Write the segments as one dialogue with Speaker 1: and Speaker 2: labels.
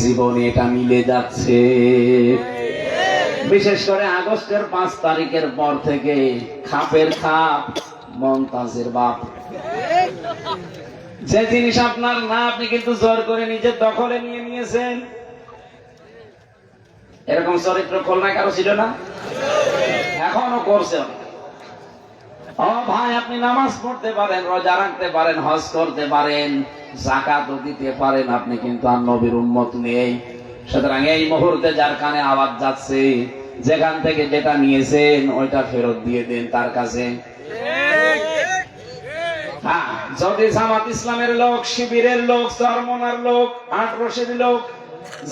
Speaker 1: জীবনে এটা মিলে যাচ্ছে। বিশেষ করে আগস্টের 5 তারিখের পর থেকে খাপের খাপ মমতাজের বাপ। যে জিনিস আপনার না, আপনি কিন্তু জোর করে নিজের দখলে নিয়ে নিয়েছেন। এরকম চরিত্র খুলনায় কারো ছিল না, এখনো করছে। ও ভাই, আপনি নামাজ পড়তে পারেন, রোজা রাখতে পারেন, হজ করতে পারেন, যাকাতও দিতে পারেন, আপনি কিন্তু আর নবীর উম্মত নেই। সুতরাং এই মুহূর্তে যার কানে আওয়াজ যাচ্ছে, যেখান থেকে যেটা নিয়েছেন ওইটা ফেরত দিয়ে দেন তার কাছে। হ্যাঁ, যদি জামাত ইসলামের লোক, শিবিরের লোক, চরমনার লোক, আটরশির লোক,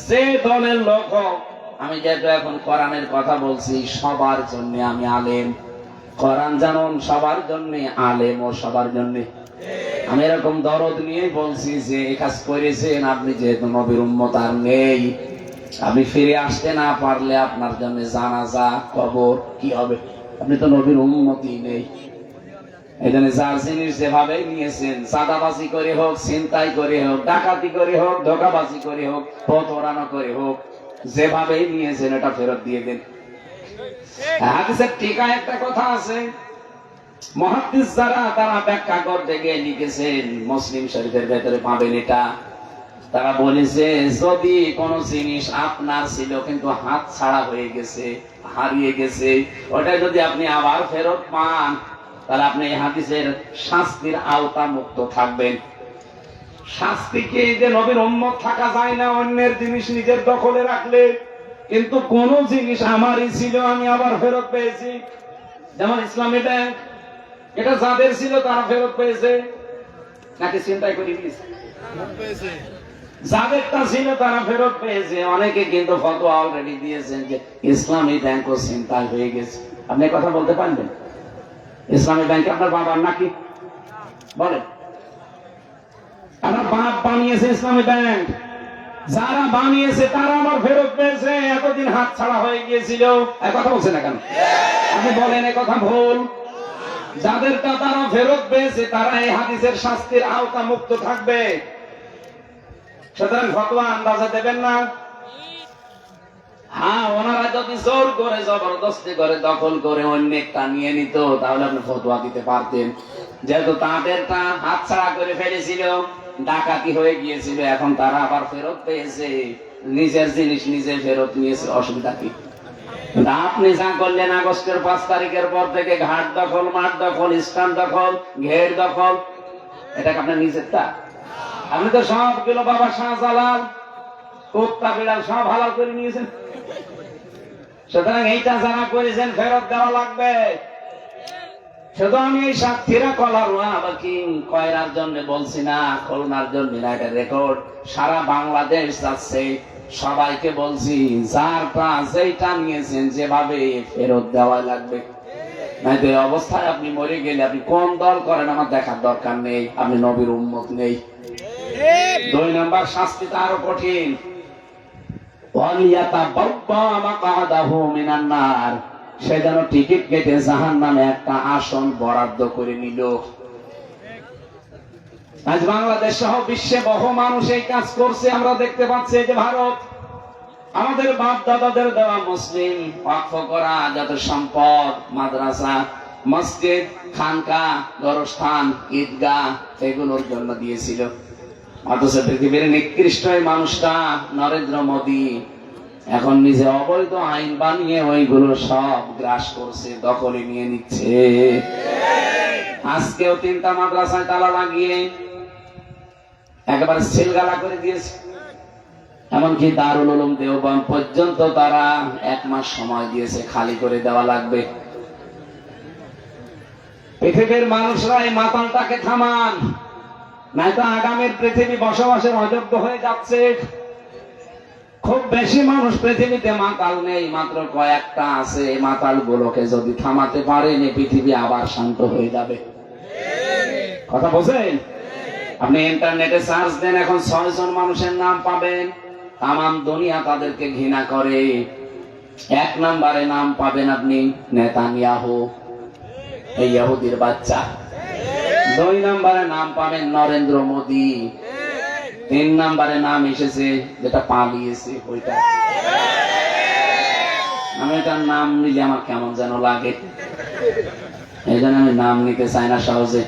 Speaker 1: যে দলের লোক হোক, আমি যেহেতু এখন কোরআনের কথা বলছি, সবার জন্য আমি আলেম। কোরআন জানুন সবার জন্য, আলেম ও সবার জন্য। আমি এরকম দরদ নিয়ে বলছি যে এই কাজ করেছেন আপনি, যেহেতু নবীর উম্মত আর নেই, আপনি ফিরে আসতে না পারলে আপনার জন্য জানাজা, কবর কি হবে? আপনি তো নবীর উম্মতই নেই। এই জন্য যার জিনিস যেভাবে নিয়েছেন, চাঁদাবাজি করে হোক, ছিনতাই করে হোক, ডাকাতি করে হোক, ধোঁকাবাজি করে হোক, পথ ওড়ানো করে হোক, যেভাবেই নিয়েছেন এটা ফেরত দিয়ে দেন। হাদিসের টিকা একটা কথা আছে, মুহাদ্দিস যারা তারা ব্যাখ্যা করতে গিয়ে লিখেছেন, মুসলিম শরীফের ভেতরে পাবেন এটা। তারা বলেছে, যদি কোন জিনিস আপনার ছিল কিন্তু হাত ছাড়া হয়ে গেছে, হারিয়ে গেছে, ওটা যদি আপনি আবার ফেরত পান, তাহলে আপনি এই হাদিসের শাস্তির আওতা মুক্ত থাকবেন। শাস্তিকে যে নবীর উম্মত থাকা যায় না অন্যের জিনিস নিজের দখলে রাখলে, কিন্তু কোন জিনিস আমারই ছিল আমি আবার ফেরত পেয়েছি। যেমন ইসলামী ব্যাংক, এটা যাদের ছিল তারা ফেরত পেয়েছে নাকি চিন্তাই করে দিয়েছে? যাদেরটা ছিল তারা ফেরত পেয়েছে। অনেকে কিন্তু ফতোয়া অলরেডি দিয়েছেন যে ইসলামী ব্যাংকও চিন্তায় হয়ে গেছে। আপনি কথা বলতে পারবেন? ইসলামী ব্যাংক আপনার বাবার নাকি? বলেন, আপনার বাপ বানিয়েছে ইসলামী ব্যাংক, যারা বানিয়েছে তারা আমার ফেরত পেয়েছে, এতদিন হাত ছাড়া হয়ে গিয়েছিল। কথা বলছে না কেন? আপনি বলেন এ কথা ভুল। যাদেরটা তারা ফেরত পেয়েছে তারা এই হাদিসের শাস্তির আওতা মুক্ত থাকবে। সুতরাং ফতোয়া আন্দাজে দেবেন না। হ্যাঁ, ওনারা যদি জোর করে, জবরদস্তি করে, দখল করে অন্যেরটা নিয়ে নিত, তাহলে আপনি ফতোয়া দিতে পারতেন। যেহেতু তাদেরটা হাত ছাড়া করে ফেলেছিল, ডাকাতি হয়ে গিয়েছিল, এখন তারা আবার ফেরত পেয়েছে, নিজের জিনিস নিজে ফেরত নিয়েছে, অসুবিধা কি? আপনি যা করলেন আগস্টের 5 তারিখের পর থেকে, ঘাট দখল, মাঠ দখল, স্থান দখল, ঘের দখল, এটাকে আপনার নিজেরটা। আপনি তো সবগুলো বাবা শাহজালাল, কুত্তা বিড়াল সব হালাল করে নিয়েছেন। সুতরাং এইটা যারা করেছেন ফেরত দেওয়া লাগবে। শুধু আমি এই সাক্ষীরা কলার বাকি কয়রার জন্য বলছি না, খুলনার জন্য না, এটা রেকর্ড সারা বাংলাদেশ যাচ্ছে। সবাইকে বলছি, যারটা যেটা নিয়েছেন যেভাবে ফেরত দেওয়া লাগবে। নয়তো এই অবস্থায় আপনি মরে গেলে আপনি কোন দল করেন আমার দেখার দরকার নেই, আপনি নবীর উম্মত নেই। 2 নাম্বার শাস্তিটা আরো কঠিন, সে যেন টিকিট কেটে জাহান্নামে একটা আসন বরাদ্দ করে নিল। আজ বাংলাদেশ সহ বিশ্বে বহু মানুষ এই কাজ করছে, আমরা দেখতে পাচ্ছি। যে ভারত, আমাদের বাপ দাদাদের দেওয়া মুসলিম ওয়াকফ করা যত সম্পদ, মাদ্রাসা, মসজিদ, খানকা, গোরস্থান, ঈদগাহ, এগুলোর জন্য দিয়েছিল। অথচ পৃথিবীর নিকৃষ্ট এই মানুষটা নরেন্দ্র মোদী এখন নিজে অবৈধ আইন বানিয়ে ওইগুলো সব গ্রাস করছে, দখলে নিয়ে নিচ্ছে। আজকেও 3টা মাদ্রাসায় তালা লাগিয়ে একেবারে সিলগালা করে দিয়েছে। এমনকি দারুল উলুম দেওবন্দ পর্যন্ত তারা 1 মাস সময় দিয়েছে, খালি করে দেওয়া লাগবে। পৃথিবীর মানুষরা এই মাতালটাকে থামান, নয়তো আগামীর পৃথিবী বসবাসের অযোগ্য হয়ে যাচ্ছে। খুব বেশি মানুষ পৃথিবীতে মাতাল নেই, মাত্র কয়েকটা আছে। এই মাতাল গুলোকে যদি থামাতে পারেন, এই পৃথিবী আবার শান্ত হয়ে যাবে। কথা বলছেন? আপনি ইন্টারনেটে সার্চ দেন, এখন 6 জন মানুষের নাম পাবেন, তামাম দুনিয়া তাদেরকে ঘৃণা করে। 1 নম্বরে নাম পাবেন আপনি নেতানিয়াহু, এই ইহুদির বাচ্চা। 2 নম্বরে নাম পাবেন নরেন্দ্র মোদী। 3 নম্বরে নাম এসেছে যেটা পালিয়েছে ওইটা। আমি এটার নাম নিলে আমার কেমন যেন লাগে, এই জন্য আমি নাম নিতে চাই না সহজে।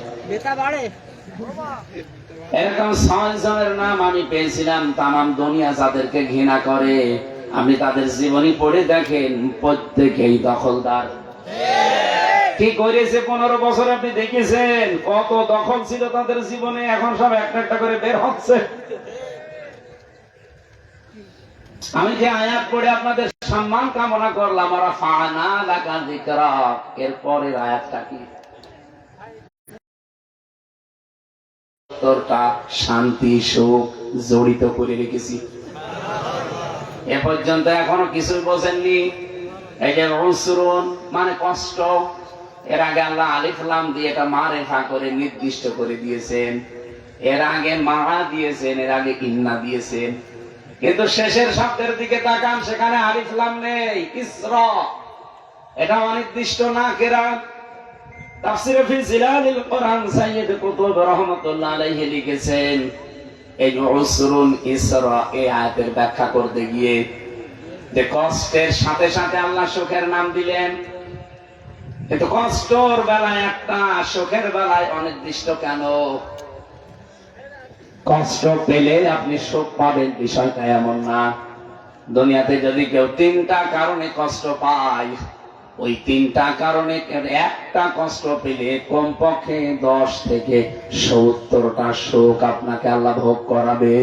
Speaker 1: এরকম 6 জনের নাম আমি পেয়েছিলাম। তামাম দুনিয়া যাদেরকে ঘৃণা করে আপনি তাদের জীবনী পড়ে দেখেন, প্রত্যেকেই দখলদার। কি করেছে 15 বছর আপনি দেখেছেন? কত দখল ছিল তাদের জীবনে, এখন সব একটা একটা করে বের হচ্ছে। আমি যে আয়াত পড়ে আপনাদের সম্মান কামনা করলাম, ওরা ফানা লাকা যিকরা, এর পরের আয়াতটা কি? তোরটা শান্তি সুখ জড়িত করে রেখেছি। এ পর্যন্ত এখনো কিছুই বোঝেননি। এই যে উসরুন মানে কষ্ট, এর আগে আল্লাহ আলিফ লাম দিয়ে এটা মারেফা করে নির্দিষ্ট করে দিয়েছেন। এর আগে মা দিয়েছেন, এর আগে ইন্না দিয়েছেন। কিন্তু শেষের শব্দের দিকে তাকান, সেখানে আলিফ লাম নেই, ইসরা। এটা অনির্দিষ্ট না কেরা। তাফসীরে ফি জিলালিল কোরআন সাইয়্যিদ কুতুব রাহমাতুল্লাহ আলাইহি লিখেছেন, এই উসরুন ইসরা এই আয়াতের ব্যাখ্যা করতে গিয়ে যে কষ্টের সাথে সাথে আল্লাহ সুখের নাম দিলেন। কিন্তু কষ্টর বেলায় একটা, সুখের বেলায় অনির্দিষ্ট কেন? কষ্ট পেলে আপনি সুখ পাবেন বিষয়টা এমন না। দুনিয়াতে যদি কেউ 3টা কারণে কষ্ট পায়, ওই 3টা কারণে একটা কষ্ট পেলে কমপক্ষে 10 থেকে 70টা সুখ আপনাকে আল্লাহ ভোগ করাবে।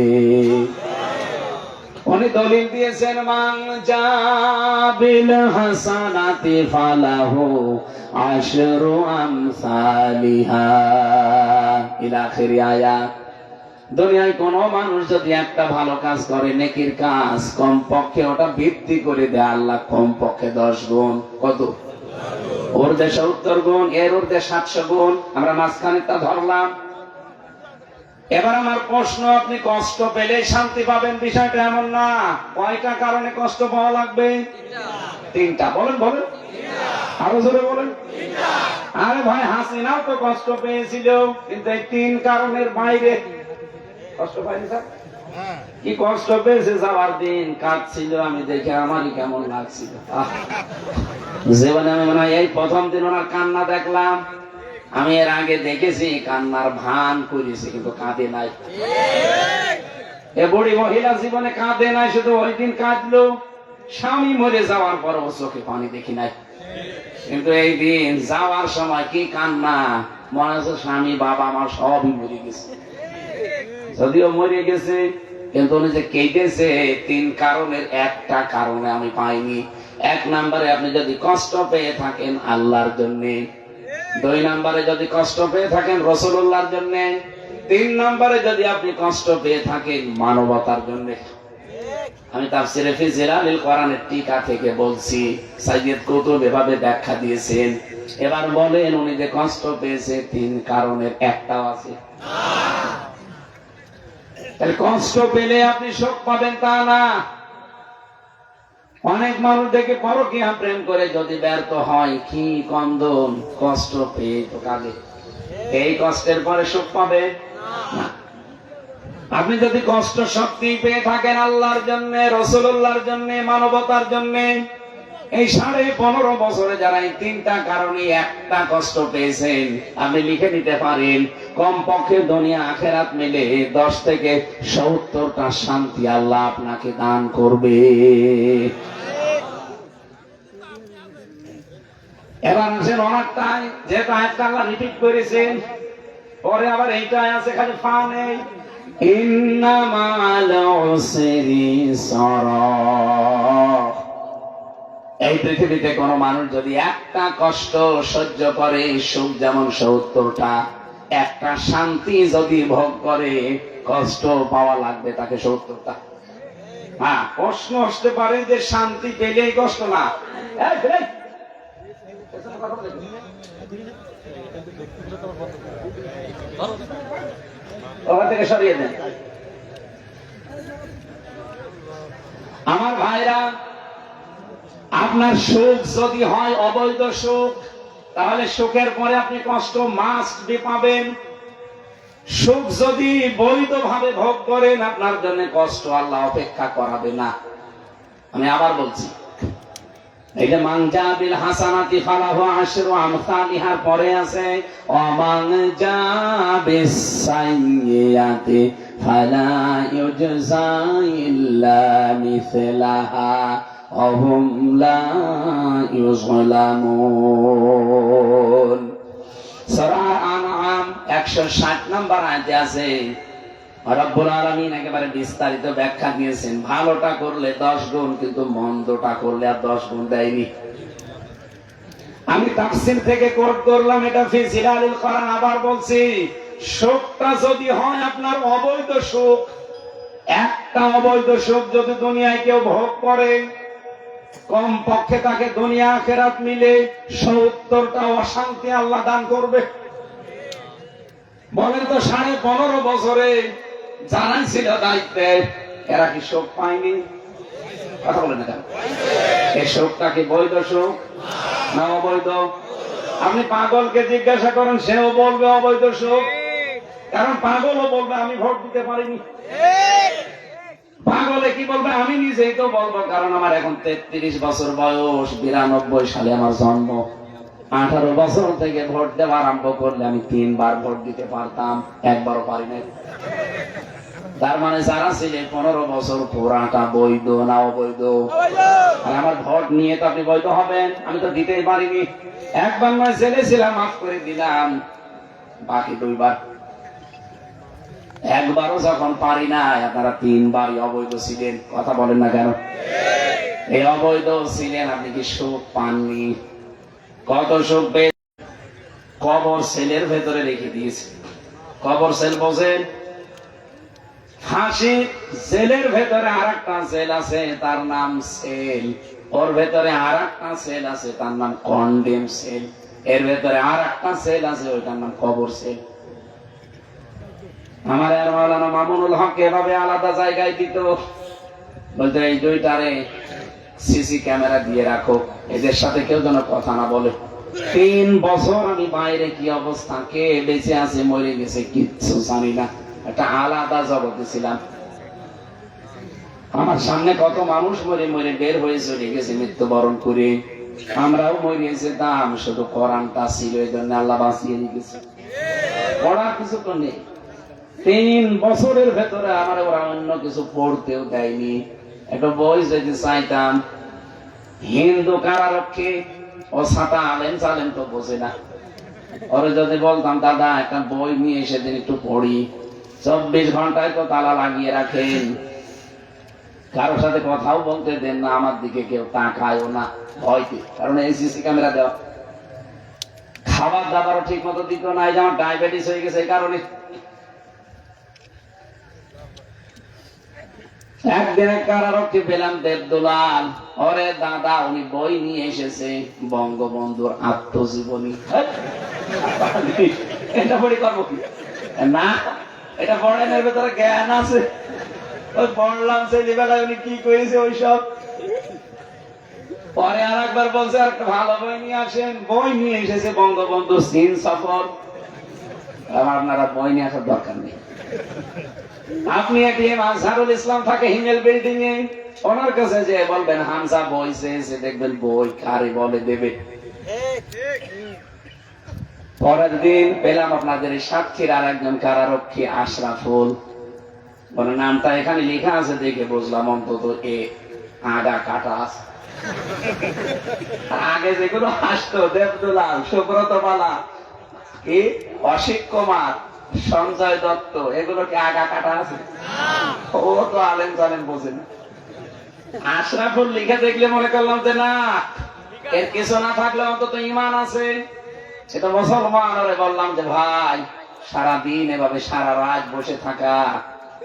Speaker 1: উনি দলিল দিয়েছেন, মান জাবিল হাসানাতি ফালাহু আশরু আমসালিহা ইলা আখিরি আয়াত। দুনিয়ায় কোন মানুষ যদি একটা ভালো কাজ করে, নেকির কাজ, কমপক্ষে ওটা বৃদ্ধি করে দেয় আল্লাহ কমপক্ষে 10 গুণ। কত? ঊর্ধ্বে 70 গুণ, এর ঊর্ধ্বে 700 গুণ। আমরা মাঝখানেরটা ধরলাম। এবার আমার প্রশ্ন, আপনি কষ্ট পেলে শান্তি পাবেন বিষয়টা এমন না। কয়টা কারণে কষ্ট পাওয়া লাগবে? 3টা। বলেন বলেন, আরো জোরে বলেন। আরে ভাই, হাসিনাও তো কষ্ট পেয়েছিল, কিন্তু এই 3 কারণের বাইরে কষ্ট পাইনি। স্যার কি কষ্ট পেয়েছে? যাওয়ার দিন কাঁদছিল, আমি দেখে আমারই কেমন লাগছিল। জীবনে আমি মনে হয় এই প্রথম দিন ওনার কান্না দেখলাম। আমি এর আগে দেখেছি কান্নার ভান করেছি, কিন্তু কাঁদে নাই। এ বুড়ি মহিলা জীবনে কাঁদে নাই, শুধু ওই দিন কাঁদলো। স্বামী মরে যাওয়ার পর ও চোখে পানি দেখি নাই, কিন্তু এই দিন যাওয়ার সময় কি কান্না! মনে হচ্ছে স্বামী বাবা আমার সবই মরে গেছে। যদিও মরে গেছে, কিন্তু উনি যে কেঁদেছে 3 কারণের একটা কারণে আমি পাইনি। 1 নম্বরে আপনি যদি কষ্ট পেয়ে থাকেন আল্লাহর জন্যে, 2 নম্বরে যদি কষ্ট পেয়ে থাকেন রাসূলুল্লাহর জন্য, 3 নম্বরে যদি আপনি কষ্ট পেয়ে থাকেন মানবতার জন্য। আমি তাফসীরে ফি জিলালিল কোরআনের টিকা থেকে বলছি, সাইয়্যিদ কুতুব এভাবে ব্যাখ্যা দিয়েছেন। এবার বলেন, উনি যে কষ্ট পেয়েছে 3 কারণের একটাও আছে? তাহলে কষ্ট পেলে আপনি সুখ পাবেন তা না। অনেক মানুষ দেখে পরকীয়া প্রেম করে যদি ব্যর্থ হয়, কি কন্দন! কষ্ট পেয়ে তো কাঁদে। এই কষ্টের পরে সুখ পাবে না। আপনি যদি কষ্ট শক্তি পেয়ে থাকেন আল্লাহর জন্য, রাসূলুল্লাহর জন্য, মানবতার জন্য, এই 15.5 বছরে যারা এই 3টা কারণে একটা কষ্ট পেয়েছেন, আপনি লিখে নিতে পারেন কমপক্ষে দুনিয়া আখেরাত মিলে 10 থেকে 70টা শান্তি আল্লাহ আপনাকে দান করবে। এবার আসেন অনেকটাই, যেহেতু আয়াতটা আল্লাহ রিপিট করেছেন, পরে আবার এইটাই আছে, খালি ফা নেই। ইন্না মা'আল উসরি ইসরা। এই পৃথিবীতে কোন মানুষ যদি একটা কষ্ট সহ্য করে, সুখ যেমন 70টা, একটা শান্তি যদি ভোগ করে, কষ্ট পাওয়া লাগবে তাকে 70টা। হ্যাঁ, প্রশ্ন আসতে পারে যে শান্তি পেলেই কষ্ট না। ওখান থেকে সরিয়ে দেন। আমার ভাইরা, আপনার সুখ যদি হয় অবৈধ সুখ, তাহলে সুখের পরে আপনি কষ্ট মাস্ট বি পাবেন। সুখ যদি বৈধভাবে ভোগ করেন আপনার জন্য কষ্ট আল্লাহ অপেক্ষা করাবে না। আমি আবার বলছি, এই যে মানজা বিল হাসানাতি ফালাহু আশরু আমসালিহার পরে আছে ওয়ামানজা বিস সাইয়্যাতি ফালা ইউজজা ইল্লা মিসলাহা ওয়া হুম লা ইউযলামুন। সূরা আনআম 160 নম্বর আয়াতে আছে রব্বুল আলামিন একেবারে বিস্তারিত ব্যাখ্যা দিয়েছেন। ভালোটা করলে 10 গুণ, কিন্তু মন্দটা করলে আর 10 গুণ দেয়নি। আমি তাফসীর থেকে কোট করলাম, এটা ফি জিলালিল কোরআন। আবার বলছি, সুখটা যদি হয় আপনার অবৈধ সুখ, একটা অবৈধ সুখ যদি দুনিয়ায় কেউ ভোগ করে, কম পক্ষে তাকে দুনিয়া আখিরাত মিলে 70টা অশান্তি আল্লাহ দান করবে। বলেন তো 15.5 বছরে যারা ছিল দায়িত্বে এরা কি সুখ পায়নি? কথা বলেন না কেন? এই সুখটা কি বৈধ সুখ না অবৈধ? আপনি পাগলকে জিজ্ঞাসা করেন, সেও বলবে অবৈধ সুখ। কারণ পাগলও বলবে আমি ভোট দিতে পারিনি। পাগলে কি বলবে? আমি নিজেই তো বলবো, কারণ আমার এখন 33 বছর বয়স, 92 সালে আমার জন্ম। 18 বছর থেকে ভোট দেওয়া আরম্ভ করলে আমি 3 বার ভোট দিতে পারতাম, একবারও পারি নাই। তার মানে যারা ছিল 15 বছর পুরাটা বৈধ না অবৈধ? আর আমার ভোট নিয়ে তো আপনি বৈধ হবেন? আমি তো দিতেই পারিনি। একবার নয় জেলে ছিলাম, মাফ করে দিলাম, বাকি 2 বার। একবারও যখন পারি না, আপনারা 3 বারই অবৈধ ছিলেন। কথা বলেন না কেন? এই অবৈধ ছিলেন, আপনি কি সুখ পাননি? কত সুখ পেয়ে কবর সেলের ভেতরে রেখে দিয়েছে। কবর সেল বোঝেন? ফাঁসি জেলের ভেতরে আরেকটা সেল আছে, তার নাম সেল। ওর ভেতরে আরেকটা সেল আছে, তার নাম কন্ডেম সেল। এর ভেতরে আরেকটা সেল আছে, ওইটার নাম কবর সেল। আমার আর মাওলানা মামুনুল হক এভাবে আলাদা জায়গায় দিত, বলতে এই 2টারে সিসি ক্যামেরা দিয়ে রাখো, এদের সাথে কেউ যেন কথা না বলে। 3 বছর আমি বাইরে কি অবস্থা, কে বেঁচে আছে মরে গেছে কিচ্ছু জানি না, একটা আলাদা জগতে ছিলাম। আমার সামনে কত মানুষ মরে মরে বের হয়ে চলে গেছে মৃত্যুবরণ করে, আমরাও মরে যেতাম, শুধু কোরআনটা ছিল, এই জন্য আল্লাহ বাঁচিয়ে রেখেছে। পড়ার কিছু তো নেই। 3 বছরের ভেতরে আমার ওরা অন্য কিছু পড়তেও দেয়নি। একটা বই যদি চাইতাম, হিন্দু কারারক্ষী, ও ছাতা আলেম চালেম তো বোঝে না, ওরে যদি বলতাম দাদা একটা বই নিয়ে এসে দিন একটু পড়ি, 24 ঘন্টায় তো তালা লাগিয়ে রাখেন, কারোর সাথে কথাও বলতে দেন না, আমার দিকে কেউ তাকায়ও না ভয়তে, কারণ এই সিসি ক্যামেরা দেওয়া। খাবার দাবারও ঠিক মতো দিত না, এই যে আমার ডায়াবেটিস হয়ে গেছে এই কারণে। একদিন এক কারারক্ষী পেলাম, দেবদুলাল, ওরে দাদা উনি বই নিয়ে এসেছে বঙ্গবন্ধুর আত্মজীবনী। এটা পড়ি করবো কি না? এটা পড়েন, এর ভেতরে জ্ঞান আছে। ওই পড়লাম সেই বেলায় উনি কি করেছে ওইসব। পরে আর একবার বলছে আর একটা ভালো বই নিয়ে আসেন, বই নিয়ে এসেছে বঙ্গবন্ধু চীন সফর। আপনারা বই নিয়ে আসার দরকার নেই। আপনি এটিএম আজহারুল ইসলাম থাকে হিমেল বিল্ডিং এ, ওনার কাছে যে বলবেন হামজা বই চেয়েছে, দেখবেন বই কারে বলে দেবে। পরের দিন পেলাম আপনাদের সাতক্ষীর আর একজন কারারক্ষী আশরাফুল, মানে নামটা এখানে লেখা আছে দেখে বুঝলাম অন্তত এ আগা কাটা আছে। আগে যেগুলো আসতো দেবদুলাল, সুব্রত বালা, কি অসিত কুমার, সঞ্জয় দত্ত, এগুলো কি আগা কাটা আছে? ও তো আলেম জালেম বোঝে না। আশরাফুল লিখে দেখলে মনে করলাম যে না, এর কিছু না থাকলে অন্তত ইমান আছে, সেটা মুসলমান। ওরে বললাম যে ভাই, সারাদিন এভাবে সারা রাত বসে থাকা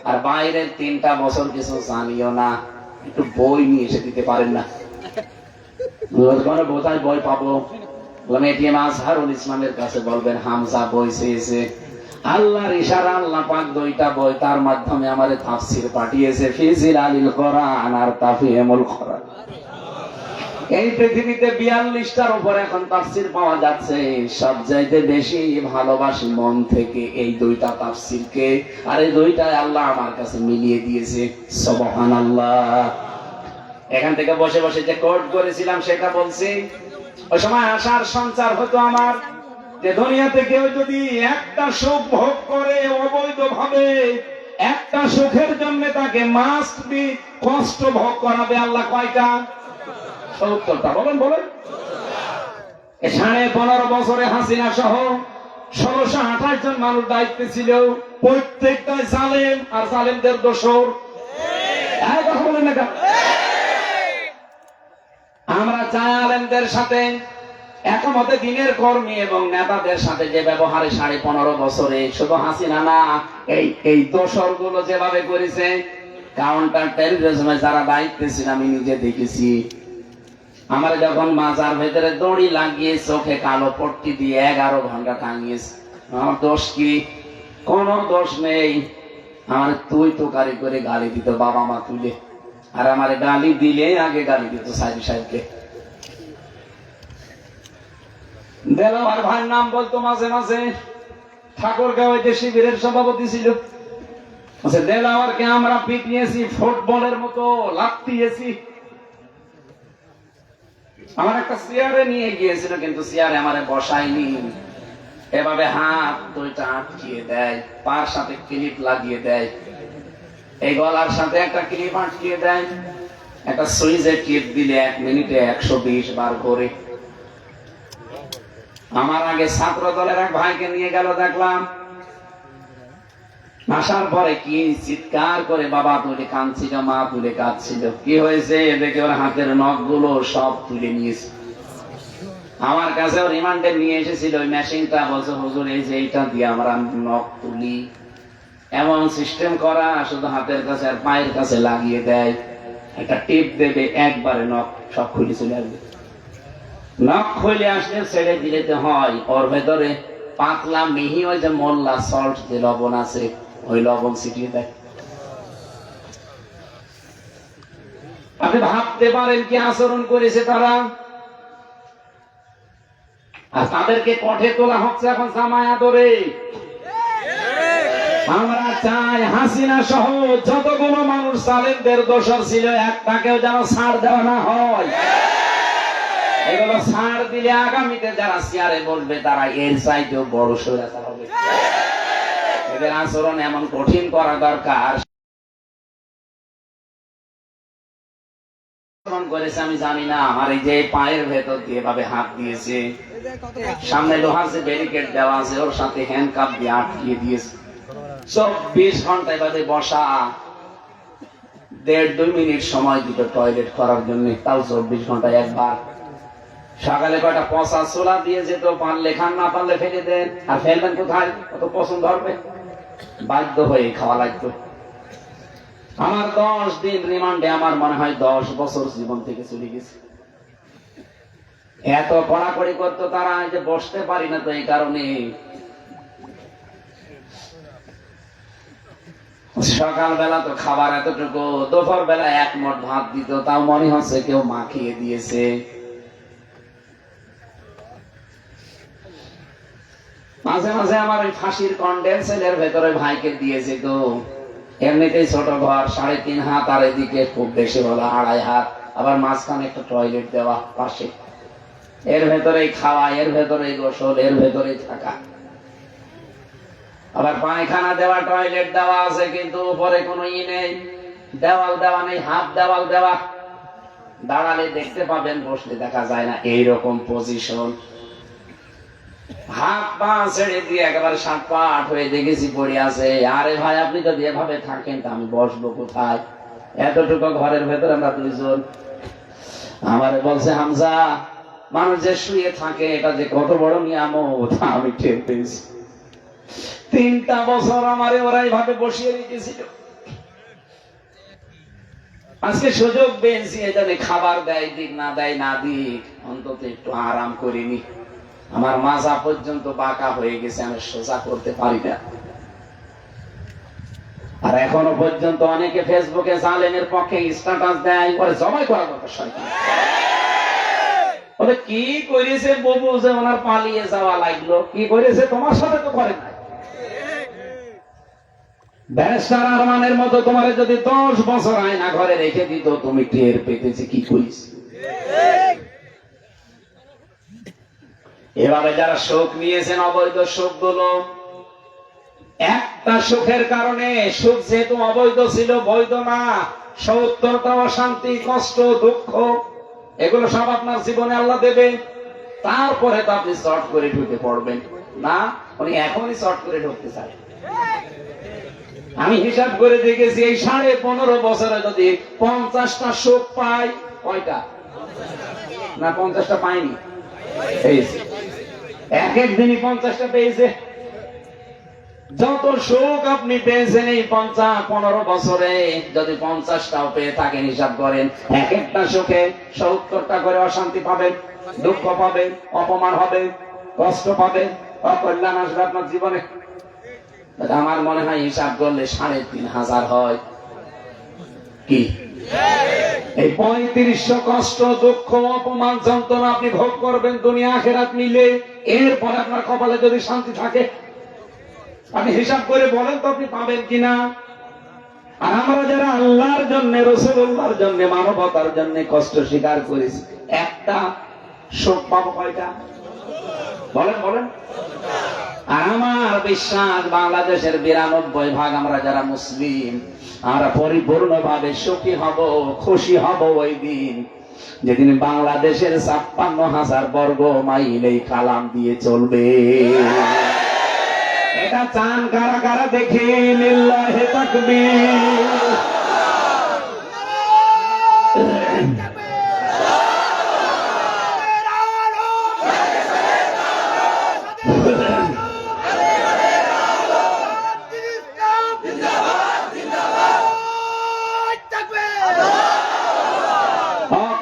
Speaker 1: আর বাইরের 3টা বছর কিছু জানিও না, একটু বই নিয়ে এসে দিতে পারেন না? বোধহয় বই পাবো। বললাম এটিএম আজহারুল ইসলামের কাছে বলবেন হামজা বই চেয়েছে। আল্লাহর ইশারা আল্লাহ পাক 2টা বই তার মাধ্যমে আমারে তাফসীর পাঠিয়েছে, ফি জিলালিল কোরআন আর তাফহিমুল কোরআন। এই পৃথিবীতে 42টার উপর এখন তাফসীর পাওয়া যাচ্ছে। সবচাইতে বেশি ভালোবাসি মন থেকে এই দুইটা তাফসীরকে, আর এই দুইটাই আল্লাহ আমার কাছে মিলিয়ে দিয়েছে। সুবহানাল্লাহ। এখান থেকে বসে বসে যে কোট করেছিলাম সেটা বলছি। ওই সময় আশার সঞ্চার হতো আমার, যে দুনিয়াতে কেউ যদি একটা সুখ ভোগ করে অবৈধভাবে, একটা সুখের জন্য তাকে মাস্ট বি কষ্ট ভোগ করাবে আল্লাহ কয়টা? 70টা। বলেন বলেন। 15.5 বছরে হাসিনা সহ 1628 জন মানুষ দায়িত্বে ছিল, প্রত্যেকটাই জালেম আর জালেমদের দোসর। কথা বলেন না কেন? আমরা চাই আলেমদের সাথে একমতে দিনের কর্মী এবং নেতাদের সাথে যে ব্যবহারে 15.5 বছরে, শুধু হাসিনা না, এই দোসর গুলো যেভাবে করেছে, কাউন্টার টেররিজমে যারা দায়িত্বে ছিল আমি নিজে দেখেছি। আমার যখন মাজার ভেতরে দড়ি লাগিয়ে চোখে কালো পট্টি দিয়ে 11 ঘন্টা টাঙিয়েছে, আমার দোষ কি? কোন দোষ নেই। আমার তুই তোকারি করে গালি দিত বাবা মা তুলে, আর আমার গালি দিলে আগে গালি দিত সাইদি সাহেবকে। দেলাওয়ার ভাইয়ের নাম বলতো মাঝে মাঝে, ঠাকুরগাঁও যে শিবিরের সভাপতি ছিল, দেলাওয়ারকে আমরা পিটিয়েছি, ফুটবলের মতো লাফিয়েছি। আমার একটা চেয়ারে নিয়ে গিয়েছিল, কিন্তু চেয়ারে আমারে বসায়নি, এভাবে হাত দুইটা আটকিয়ে দেয়, পার সাথে ক্লিপ লাগিয়ে দেয়, এই গলার সাথে একটা ক্লিপ আটকিয়ে দেয়, একটা সুইচে টিপ দিলে 1 মিনিটে 120 বার করে। আমার আগে ছাত্র দলের এক ভাইকে নিয়ে গেল, দেখলাম আসার পরে কি চিৎকার করে বাবা তুলে কাঁদছিল, মা তুলে কাঁদছিল। কি হয়েছে? দেখে ওর হাতের নখ গুলো সব তুলে নিয়েছে। আমার কাছেও রিমান্ডে নিয়ে এসেছিল ওই মেশিনটা, বলছে হুজুর এই যে এইটা দিয়ে আমরা নখ তুলি, এমন সিস্টেম করা, শুধু হাতের কাছে আর পায়ের কাছে লাগিয়ে দেয়, একটা টিপ দেবে, একবারে নখ সব খুলে চলে আসবে। নখ খুলে আসলে ছেড়ে দিতে হয়, ওর ভেতরে পাতলা মিহি ওই যে মোল্লা সল্ট যে লবণ আছে, ওই লবণ ছিটিয়ে দেয়। আপনি ভাবতে পারেন কি আচরণ করেছে তারা। আর তাদেরকে কঠে তোলা হচ্ছে এখন জামায়া ধরে। আমরা চাই হাসিনা সহ যতগুলো মানুষ জালেমদের দোষর ছিল, একটাকেও যেন ছাড় দেওয়া না হয়। এগুলো ছাড় দিলে আগামীতে যারা চেয়ারে বসবে তারা এর চাইতেও বড় স্বৈরাচার হবে। এদের আচরণ এমন কঠিন করা দরকার। করেছে আমি জানি না, আমার এই যে পায়ের ভেতর দিয়ে ভাবে হাত দিয়েছে, সামনে লোহার যে ব্যারিকেড দেওয়া আছে ওর সাথে হ্যান্ড কাপ দিয়ে আটকিয়ে দিয়েছে। 24 ঘন্টায় বাদে বসা, 1.5-2 মিনিট সময় দিত টয়লেট করার জন্য, তাও 24 ঘন্টায় একবার। সকালে কয়টা পচা ছোলা দিয়ে যেত, পারলে খান, না পারলে ফেলে দেন। আর ফেলবেন কোথায়? কত পছন্দ হবে, বাধ্য হয়ে খাওয়া লাগতো। আমার 10 দিন রিমান্ডে, আমার মনে হয় 10 বছর জীবন থেকে চলে গেছে। এত কড়াকড়ি করতো তারা, যে বসতে পারি না তো এই কারণে। সকালবেলা তো খাবার এতটুকু, দুপুর বেলা 1 মুঠ ভাত দিত, তাও মনে হচ্ছে কেউ মাখিয়ে দিয়েছে। মাঝে মাঝে আমার ওই ফাঁসির কন্ডেন্সের ভেতরে ভাইকে দিয়েছে, তো এমনিতেই ছোট ঘর, 3.5 হাত, আর এদিকে খুব বেশি হলো 2.5 হাত, আবার মাঝখানে একটা টয়লেট দেওয়া পাশে, এর ভেতরেই খাওয়া, এর ভেতরেই গোসল, এর ভেতরেই থাকা। আবার পায়খানা দেওয়া, টয়লেট দেওয়া আছে, কিন্তু উপরে কোনো নেই, দেওয়াল দেওয়া নেই, হাফ দেওয়াল দেওয়া। দাঁড়ালে দেখতে পাবেন, বসলে দেখা যায় না, এইরকম পজিশন। হাত পা ছেড়ে দিয়ে একেবারে 7 পা 8 হয়ে দেখেছি পড়ে আছে। আরে ভাই, আপনি যদি এভাবে থাকেন তা আমি বসবো কোথায়? এতটুকু ঘরের ভেতরে আমরা 2 জন। আমারে বলছে, হামজা, মানুষ যে শুয়ে থাকে এটা যে কত বড় নিয়ামত আমি টের পেয়েছি। 3টা বছর আমারে ওরা এইভাবে বসিয়ে রেখেছিল। আজকে সুযোগ পেয়েছি, এখানে খাবার দেয় দিক, না দেয় না দিক, অন্তত একটু আরাম করিনি। আমার মাজা পর্যন্ত বাঁকা হয়ে গেছে, আমি সোজা করতে পারি না। আর এখনো পর্যন্ত অনেকে ফেসবুকে জালেমের পক্ষে স্ট্যাটাস দেয়, পরে জবাই করা দরকার শয়তান। বলে কি করেছে বাবু যে ওনার পালিয়ে যাওয়া লাগলো? কি করেছে? তোমার সাথে তো করে নাই। ব্যারিস্টার আরমানের মতো তোমার যদি 10 বছর আয়না ঘরে রেখে দিত, তুমি টের পেতেছে কি করিস। এবারে যারা শোক নিয়েছেন, অবৈধ শোক গুলো, একটা সুখের কারণে, সুখ যেহেতু অবৈধ ছিল, বৈধ না, 70টা অশান্তি, কষ্ট, দুঃখ, এগুলো সব আপনার জীবনে আল্লাহ দেবে। তারপরে তো আপনি শর্ট করে ঢুকে পড়বেন না, উনি এখনই শর্ট করে ঢুকতে চান। আমি হিসাব করে দেখেছি, এই 15.5 বছরে যদি 50টা সুখ পাই, কয়টা না 50টা পাইনি, এক একদিনই 50টা পেয়েছে। যত সুখ আপনি পেয়েছেন এই 15 বছরে, যদি 50টাও পেয়ে থাকেন, হিসাব করেন, এক একটা সুখে 70টা করে অশান্তি পাবেন, দুঃখ পাবেন, অপমান হবে, কষ্ট পাবে, অকল্যাণ আসবে আপনার জীবনে। আমার মনে হয় হিসাব করলে 3500 হয়। কি এই 3500 কষ্ট, দুঃখ, অপমান, যন্ত্রণা আপনি ভোগ করবেন দুনিয়া আখিরাত মিলে। এরপর আপনার কপালে যদি শান্তি থাকে, আপনি হিসাব করে বলেন তো আপনি পাবেন কিনা। আর আমরা যারা আল্লাহর জন্য, রাসূলুল্লাহর জন্য, মানবতার জন্য কষ্ট স্বীকার করেছি, একটা সুখ পাবো কয়টা? বলেন বলেন। আর আমার বিশ্বাস, বাংলাদেশের 92% আমরা যারা মুসলিম, আমরা পরিপূর্ণভাবে সুখী হব, খুশি হব ওই দিন যেদিন বাংলাদেশের 56,000 বর্গ মাইল এই কালাম দিয়ে চলবে। এটা চান কারা কারা? দেখে লিল্লাহি তাকবীর।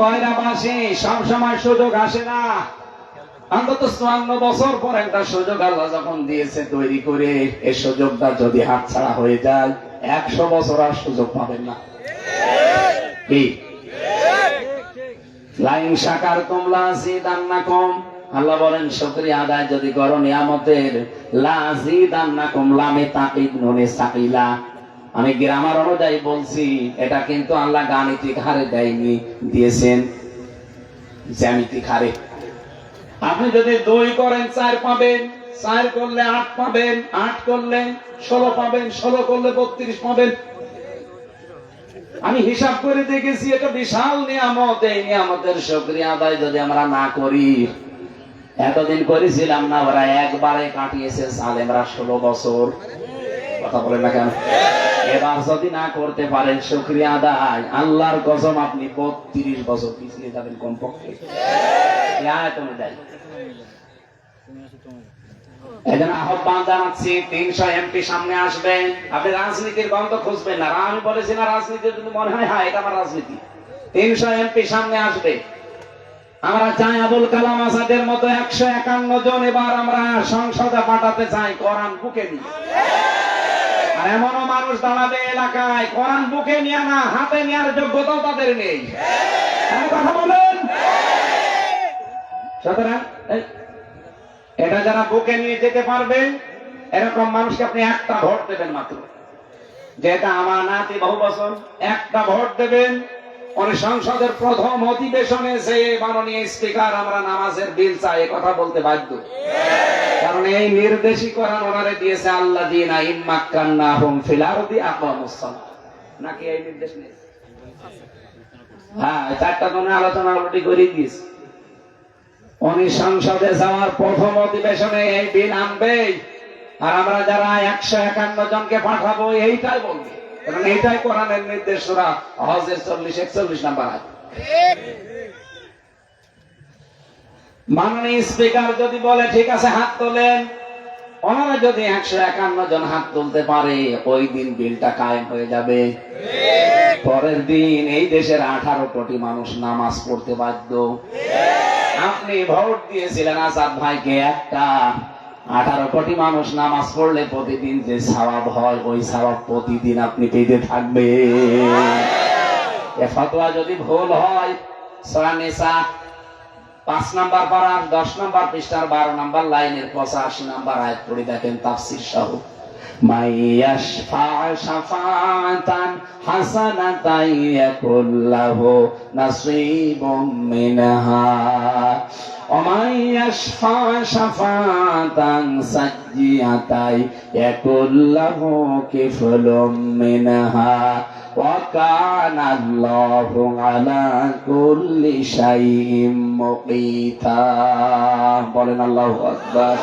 Speaker 1: কয়রাবাসী সব সময় সুযোগ আসে না, অন্তত 54 বছর পর একটা সুযোগ আল্লাহ যখন দিয়েছে তৈরি করে, এই সুযোগটা যদি হাতছাড়া হয়ে যায়, 100 বছর আর সুযোগ পাবেন না। কি লাইন শাকারতুম লাযিদান্নাকুম, আল্লাহ বলেন শুকরিয়া আদায় যদি করো নিয়ামতের, লাযিদান্নাকুম, লামে তাকিদ, নুনে সাকিলা। আমি গ্রামার অনুযায়ী বলছি, এটা কিন্তু আল্লাহ গাণিতিক হারে দেয়নি, দিয়েছেন জ্যামিতিক হারে। আপনি যদি 2 করেন 4 পাবেন, 4 করলে 8 পাবেন, 8 করলে 16 পাবেন, 16 করলে 32 পাবেন। আমি হিসাব করে দেখেছি, এটা বিশাল নিয়ামত। এই নিয়ামতের শুকরিয়া আদায় যদি আমরা না করি, এতদিন করেছিলাম না, ওরা একবারে কাটিয়েছে সালেমরা 16 বছর। কথা বলেন না কেন? এবার যদি না করতে পারেন শুকরিয়া আদায়, আল্লাহর কসম আপনি 32 বছর পিছিয়ে যাবেন কমপক্ষে। এজন্য আহ্বান জানাচ্ছি, 300 এমপি সামনে আসবেন। আপনি রাজনীতির গন্ধ খুঁজবেন না। আমি বলেছি না রাজনীতির যদি মনে হয় হ্যাঁ এটা আমার রাজনীতি। 300 এমপি সামনে আসবে। আমরা চাই আবুল কালাম আজাদের মতো 151 জন এবার আমরা সংসদে পাঠাতে চাই, কোরআন বুকে নিয়ে। আর এমনও মানুষ দাঁড়াবে এলাকায়, কোরআন বুকে নিয়ে না, হাতে নেওয়ার যোগ্যতাও তাদের নেই। কথা বলেন। সুতরাং এটা যারা বুকে নিয়ে যেতে পারবেন, এরকম মানুষকে আপনি একটা ভোট দেবেন মাত্র, যেটা আমানাতি বহুবচন, একটা ভোট দেবেন। উনি সংসদের প্রথম অধিবেশনে যে মাননীয় স্পিকার আমরা নামাজের বিল চাই কথা বলতে বাধ্য, কারণ এই নির্দেশই কোরআন ওনারে দিয়েছে, আল্লাযীনা ইম্মাক্কান্নাহুম ফিল আরদি আকামুস সালাহ। নাকি এই নির্দেশ নেই? হ্যাঁ, 4টা কোণে আলোচনা অলরেডি করে দিয়েছে। উনি সংসদে যাওয়ার প্রথম অধিবেশনে এই বিল আনবে, আর আমরা যারা 151 জনকে পাঠাবো এইটাই বলবে, কারণ এইটাই কোরআনের নির্দেশ। সূরা হজের 40-41 নাম্বার আয়াত। মাননীয় স্পিকার যদি বলে ঠিক আছে হাত তোলেন, ওনারা যদি 151 জন হাত তুলতে পারে, ওই দিন বিলটা কায়েম হয়ে যাবে। পরের দিন এই দেশের 18 কোটি মানুষ নামাজ পড়তে বাধ্য। আপনি ভোট দিয়েছিলেন আজাদ ভাইকে, একটা 18 কোটি মানুষ নামাজ পড়লে প্রতিদিন যে সওয়াব হয়, ওই সওয়াব প্রতিদিন আপনি পেতে থাকবেন। এ ফতোয়া যদি ভুল হয়, সূরা নিসা 5 নাম্বার পারার 10 নাম্বার পৃষ্ঠার 12 নাম্বার লাইনের 85 নাম্বার আয়াত পড়ে দেখেন তাফসীর সহ। মাইয়াশফা শাফাআতান হাসানাতান ইয়াকুল লাহু নাসীবুম মিনহা ওয়া মাইয়াশফা শাফাআতান সাজ্জিয়াতান ইয়াকুল লাহু কিফলুম মিনহা ওয়া কানা আল্লাহু আলা কুল্লি শাইইন মুকিতা। বলেন আল্লাহু আকবার।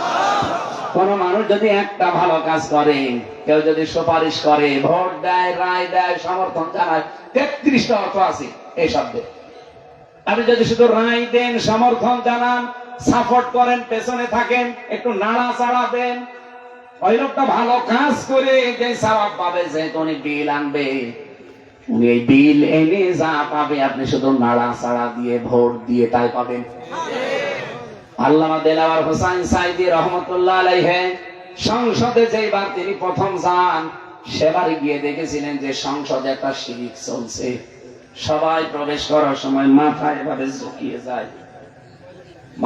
Speaker 1: কোন মানুষ যদি একটা ভালো কাজ করে, কেউ যদি সুপারিশ করে, ভোট দেয়, রায় দেয়, সমর্থন জানায়, 33টা অর্থ আছে এই শব্দে। আপনি যদি শুধু রায় দেন, সমর্থন জানান, সাপোর্ট করেন, পেছনে থাকেন, একটু নাড়াচাড়া দেন, ওই লোকটা ভালো কাজ করে যে সওয়াব পাবে, যে উনি বিল আনবে, উনি এই বিল এনে যা পাবে আপনি শুধু নাড়াচাড়া দিয়ে ভোট দিয়ে তাই পাবেন। আল্লামা দেলাওয়ার হোসেন সাইদি রহমতুল্লাহ আলাইহি সংসদে যেবার তিনি প্রথম যান, সেবারে গিয়ে দেখেছিলেন যে সংসদে একটা শিরিক চলছে। সবাই প্রবেশ করার সময় মাথা এভাবে ঝুঁকিয়ে যায়।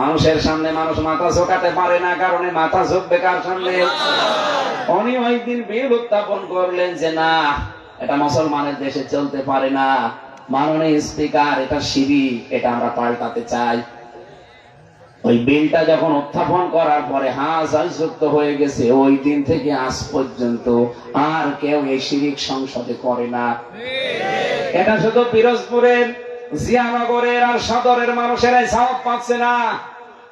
Speaker 1: মানুষের সামনে মানুষ মাথা ঝোঁকাতে পারে না, কারণে মাথা ঝুঁকবে কার সামনে? উনি ওই দিন বিল উত্থাপন করলেন যে না, এটা মুসলমানের দেশে চলতে পারে না, মাননীয় স্পিকার, এটা শিরিক, এটা আমরা পাল্টাতে চাই। ওই বিলটা যখন উত্থাপন করার পরে হাজার যুক্ত হয়ে গেছে, ওই দিন থেকে আজ পর্যন্ত আর কেউ এই শিরিক সংসদে করে না। এটা শুধু পিরোজপুরের, জিয়ানগরের আর সদরের মানুষেরাই সওয়াব পাচ্ছে না,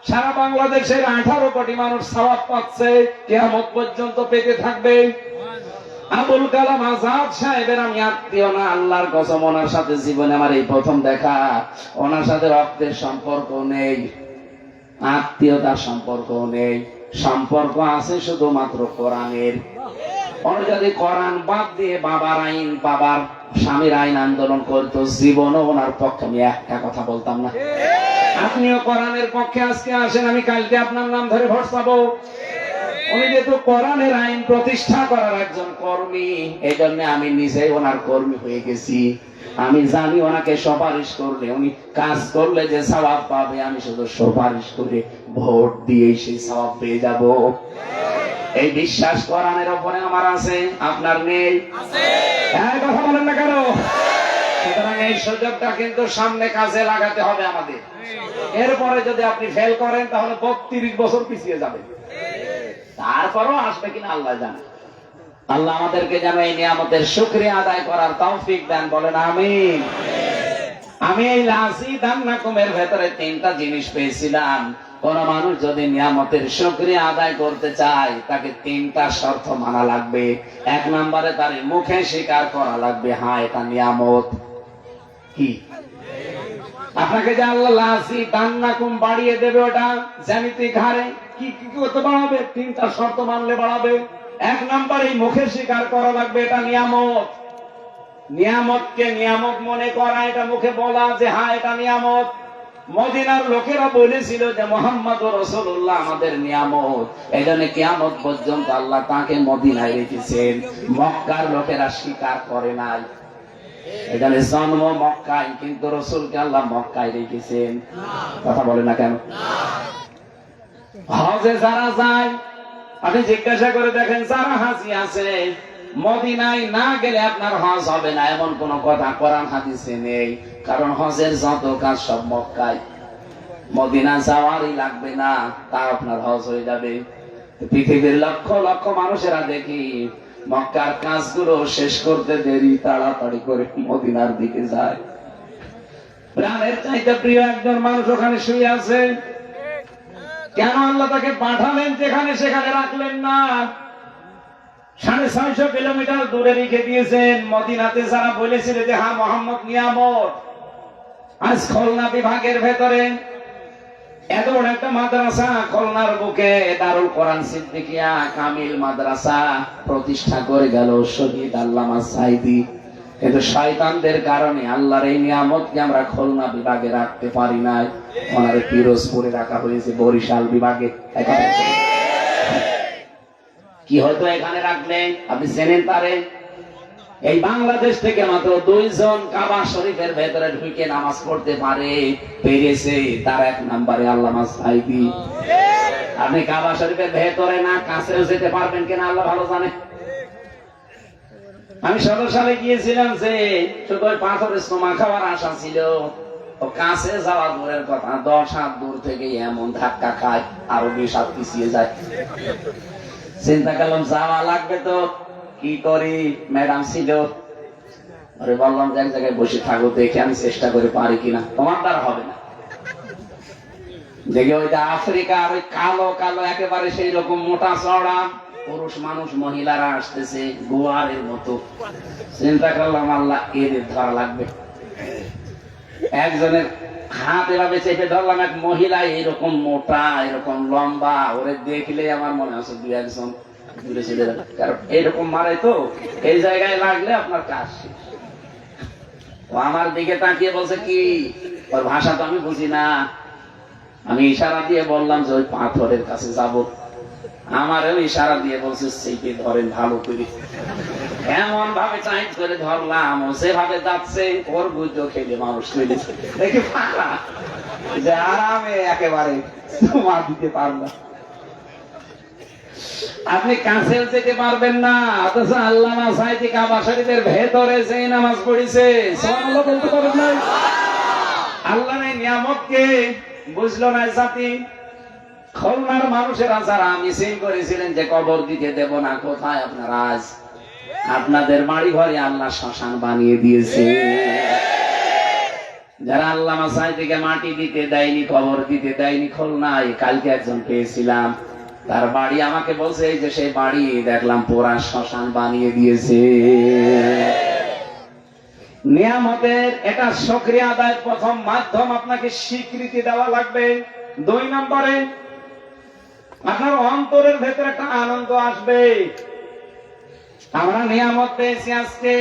Speaker 1: সারা বাংলাদেশের 18 কোটি মানুষ সওয়াব পাচ্ছে, কিয়ামত পর্যন্ত পেতে থাকবে। আবুল কালাম আজাদ সাহেবের আমি আত্মীয় না, আল্লাহর কসম, ওনার সাথে জীবনে আমার এই প্রথম দেখা। ওনার সাথে রক্তের সম্পর্ক নেই, আত্মীয়তার সম্পর্ক নেই, সম্পর্ক আছে শুধুমাত্র কোরআনের। উনি যদি কোরআন বাদ দিয়ে বাবার আইন, বাবার স্বামীর আইন আন্দোলন করতো, জীবনও ওনার পক্ষে আমি একটা কথা বলতাম না। আপনিও কোরআনের পক্ষে আজকে আসেন, আমি কালকে আপনার নাম ধরে ভোট পাবো। উনি যেহেতু কোরআনের আইন প্রতিষ্ঠা করার একজন কর্মী, এই জন্য আমি নিজেই ওনার কর্মী হয়ে গেছি। আমি জানি ওনাকে সুপারিশ করলে, উনি কাজ করলে যে সওয়াব পাবে, আমি শুধু সুপারিশ করে ভোট দিয়ে সেই সওয়াব পেয়ে যাব। এই বিশ্বাস কোরআনের উপরে আমার আছে, আপনার নেই? হ্যাঁ, কথা বলেন না কেন? সুতরাং এই সুযোগটা কিন্তু সামনে কাজে লাগাতে হবে আমাদের। এরপরে যদি আপনি ফেল করেন তাহলে 32 বছর পিছিয়ে যাবে, তারপরও আসবে কিনা আল্লাহ জানে। আল্লাহ আমাদেরকে যেন এই নিয়ামতের শুকরিয়া আদায় করার তৌফিক দেন, বলেন আমিন। আমি এই লাযিদান্নাকুমের ভেতরে 3টা জিনিস পেয়েছিলাম। কোন মানুষ যদি নিয়ামতের শুকরিয়া আদায় করতে চায়, তাকে 3টা শর্ত মানা লাগবে। 1 নম্বরে তার মুখে স্বীকার করা লাগবে, হ্যাঁ এটা নিয়ামত। কি আপনাকে যে আল্লাহ লাযিদান্নাকুম বাড়িয়ে দেবে, ওটা জ্যামিতিক হারে কি কি করতে বাড়াবে? 3টা শর্ত মানলে বাড়াবে। 1 নম্বরে মুখে স্বীকার করা লাগবে এটা নিয়ামত। নিয়ামতকে নিয়ামত মনে করা, এটা মুখে বলা যে হ্যাঁ এটা নিয়ামত। মদিনার লোকেরা বলেছিল যে মুহাম্মদুর রাসূলুল্লাহ আমাদের নিয়ামত, এইজন্য কিয়ামত পর্যন্ত আল্লাহ তাকে মদিনায় রেখেছেন। মক্কার লোকেরা স্বীকার করে নাই, এখানে জন্ম মক্কায়, কিন্তু রাসূলকে আল্লাহ মক্কায় রেখেছেন। কথা বলে না কেন? হজে যারা যায়, আপনি জিজ্ঞাসা করে দেখেন, যারা হাজি আছে, মদিনায় না গেলে আপনার হজ হবে না, এমন কোন কথা কোরআন হাদিসে নেই। কারণ হজের যত কাজ সব মক্কায়, মদিনা যাওয়ারই লাগবে না, তা আপনার হজ হয়ে যাবে। পৃথিবীর লক্ষ লক্ষ মানুষেরা দেখি মক্কার কাজগুলো শেষ করতে দেরি, তাড়াতাড়ি করে মদিনার দিকে যায়। প্রাণের চাইতে প্রিয় একজন মানুষ ওখানে শুয়ে আছে, কেন আল্লাহ তাকে পাঠালেন যেখানে, সেখানে রাখলেন না? 650 কিলোমিটার দূরে রেখে দিয়েছেন। মদিনাতে যারা বলেছিল যে হ্যাঁ মুহাম্মদ নিয়ামত, আজ খুলনা বিভাগের ভেতরে এত বড় একটা মাদ্রাসা, খুলনার বুকে দারুল কোরআন সিদ্দিকিয়া কামিল মাদ্রাসা প্রতিষ্ঠা করে গেল শহীদ আল্লামা সাইদি। কিন্তু শয়তানদের কারণে আল্লাহর এই নিয়ামতকে আমরা খুলনা বিভাগে রাখতে পারি নাই, ওনারে পিরোজপুরে রাখা হয়েছে, বরিশাল বিভাগে। কি হয়তো এখানে রাখলে আপনি চেনেন তারে, এই বাংলাদেশ থেকে মাত্র 2 জন কাবা শরীফের ভেতরে ঢুকে নামাজ পড়তে পেরেছে, তার 1 নম্বরে আল্লামা সাঈদী। আপনি কাবা শরীফের ভেতরে না কাছেও যেতে পারবেন কিনা আল্লাহ ভালো জানে। আমি 17 সালে গিয়েছিলাম, যে শুধু ওই পাথরের সোমা খাওয়ার আশা ছিল, ও কাছে যাওয়া দূরের কথা, 10 হাত দূর থেকে এমন ধাক্কা খায়, আরো 20 হাত পিছিয়ে যায়। চিন্তা করলাম যাওয়া লাগবে তো, কি করি। ম্যাডাম ছিল, আরে বললাম যে এক জায়গায় বসে থাকো, দেখে আমি চেষ্টা করে পারি কিনা। তোমার দ্বারা হবে না। দেখে ওইটা আফ্রিকার ওই কালো কালো একেবারে সেই রকম মোটা চড়া পুরুষ মানুষ, মহিলারা আসতেছে গোয়ারের মতো। চিন্তা করলাম আল্লাহ, এদের ধরা লাগবে। একজনের হাত এভাবে চেপে ধরলাম, এক মহিলা এরকম মোটা, এরকম লম্বা, ওরে দেখলে আমার মনে আছে 2-1 দূরে চলে যাবে, কারণ এরকম মারে তো, এই জায়গায় লাগলে আপনার কাজ শেষ। ও আমার দিকে তাকিয়ে বলছে কি, ওর ভাষা তো আমি বুঝি না। আমি ইশারা দিয়ে বললাম যে ওই পাথরের কাছে যাব। আমারও ইশারা দিয়ে বলছে সেইটি ধরেন ভালো করে। এমন ভাবে টাইট করে ধরলাম, ও সেভাবে যাচ্ছে, ওর বুঝো খেলে মানুষ তৈরি দেখে ফাঁকা, যে আরামে একেবারে তোমার দিতে পারলাম। আপনি কাছেও যেতে পারবেন না, অথচ আল্লামা সাঈদী কাবা শরীফের ভেতরে যে নামাজ পড়েছে, সুবহানাল্লাহ বলতে পারেন না। আল্লাহর এই নিয়ামতকে বুঝলো না জাতি। খুলনার মানুষেরা যারা মিছিল করেছিলেন যে কবর দিতে দেব না, কোথায় আপনারা? আজ আপনাদের বাড়ি ঘরে আল্লাহ শ্মশান বানিয়ে দিয়েছে। যারা আল্লামা সাঈদীকে মাটি দিতে দেয়নি, কবর দিতে দেয়নি খুলনায়, কালকে একজন পেয়েছিলাম, তার বাড়ি আমাকে বলছে এই যে সেই বাড়ি দেখলাম পুরা শ্মশান বানিয়ে দিয়েছে। নিয়ামতের এটা শুকরিয়া আদায়ের প্রথম মাধ্যম, আপনাকে স্বীকৃতি দেওয়া লাগবে। 2 নম্বরে আপনার অন্তরের ভেতরে একটা আনন্দ আসবে। আমরা নিয়ামত পেয়েছি আজকে,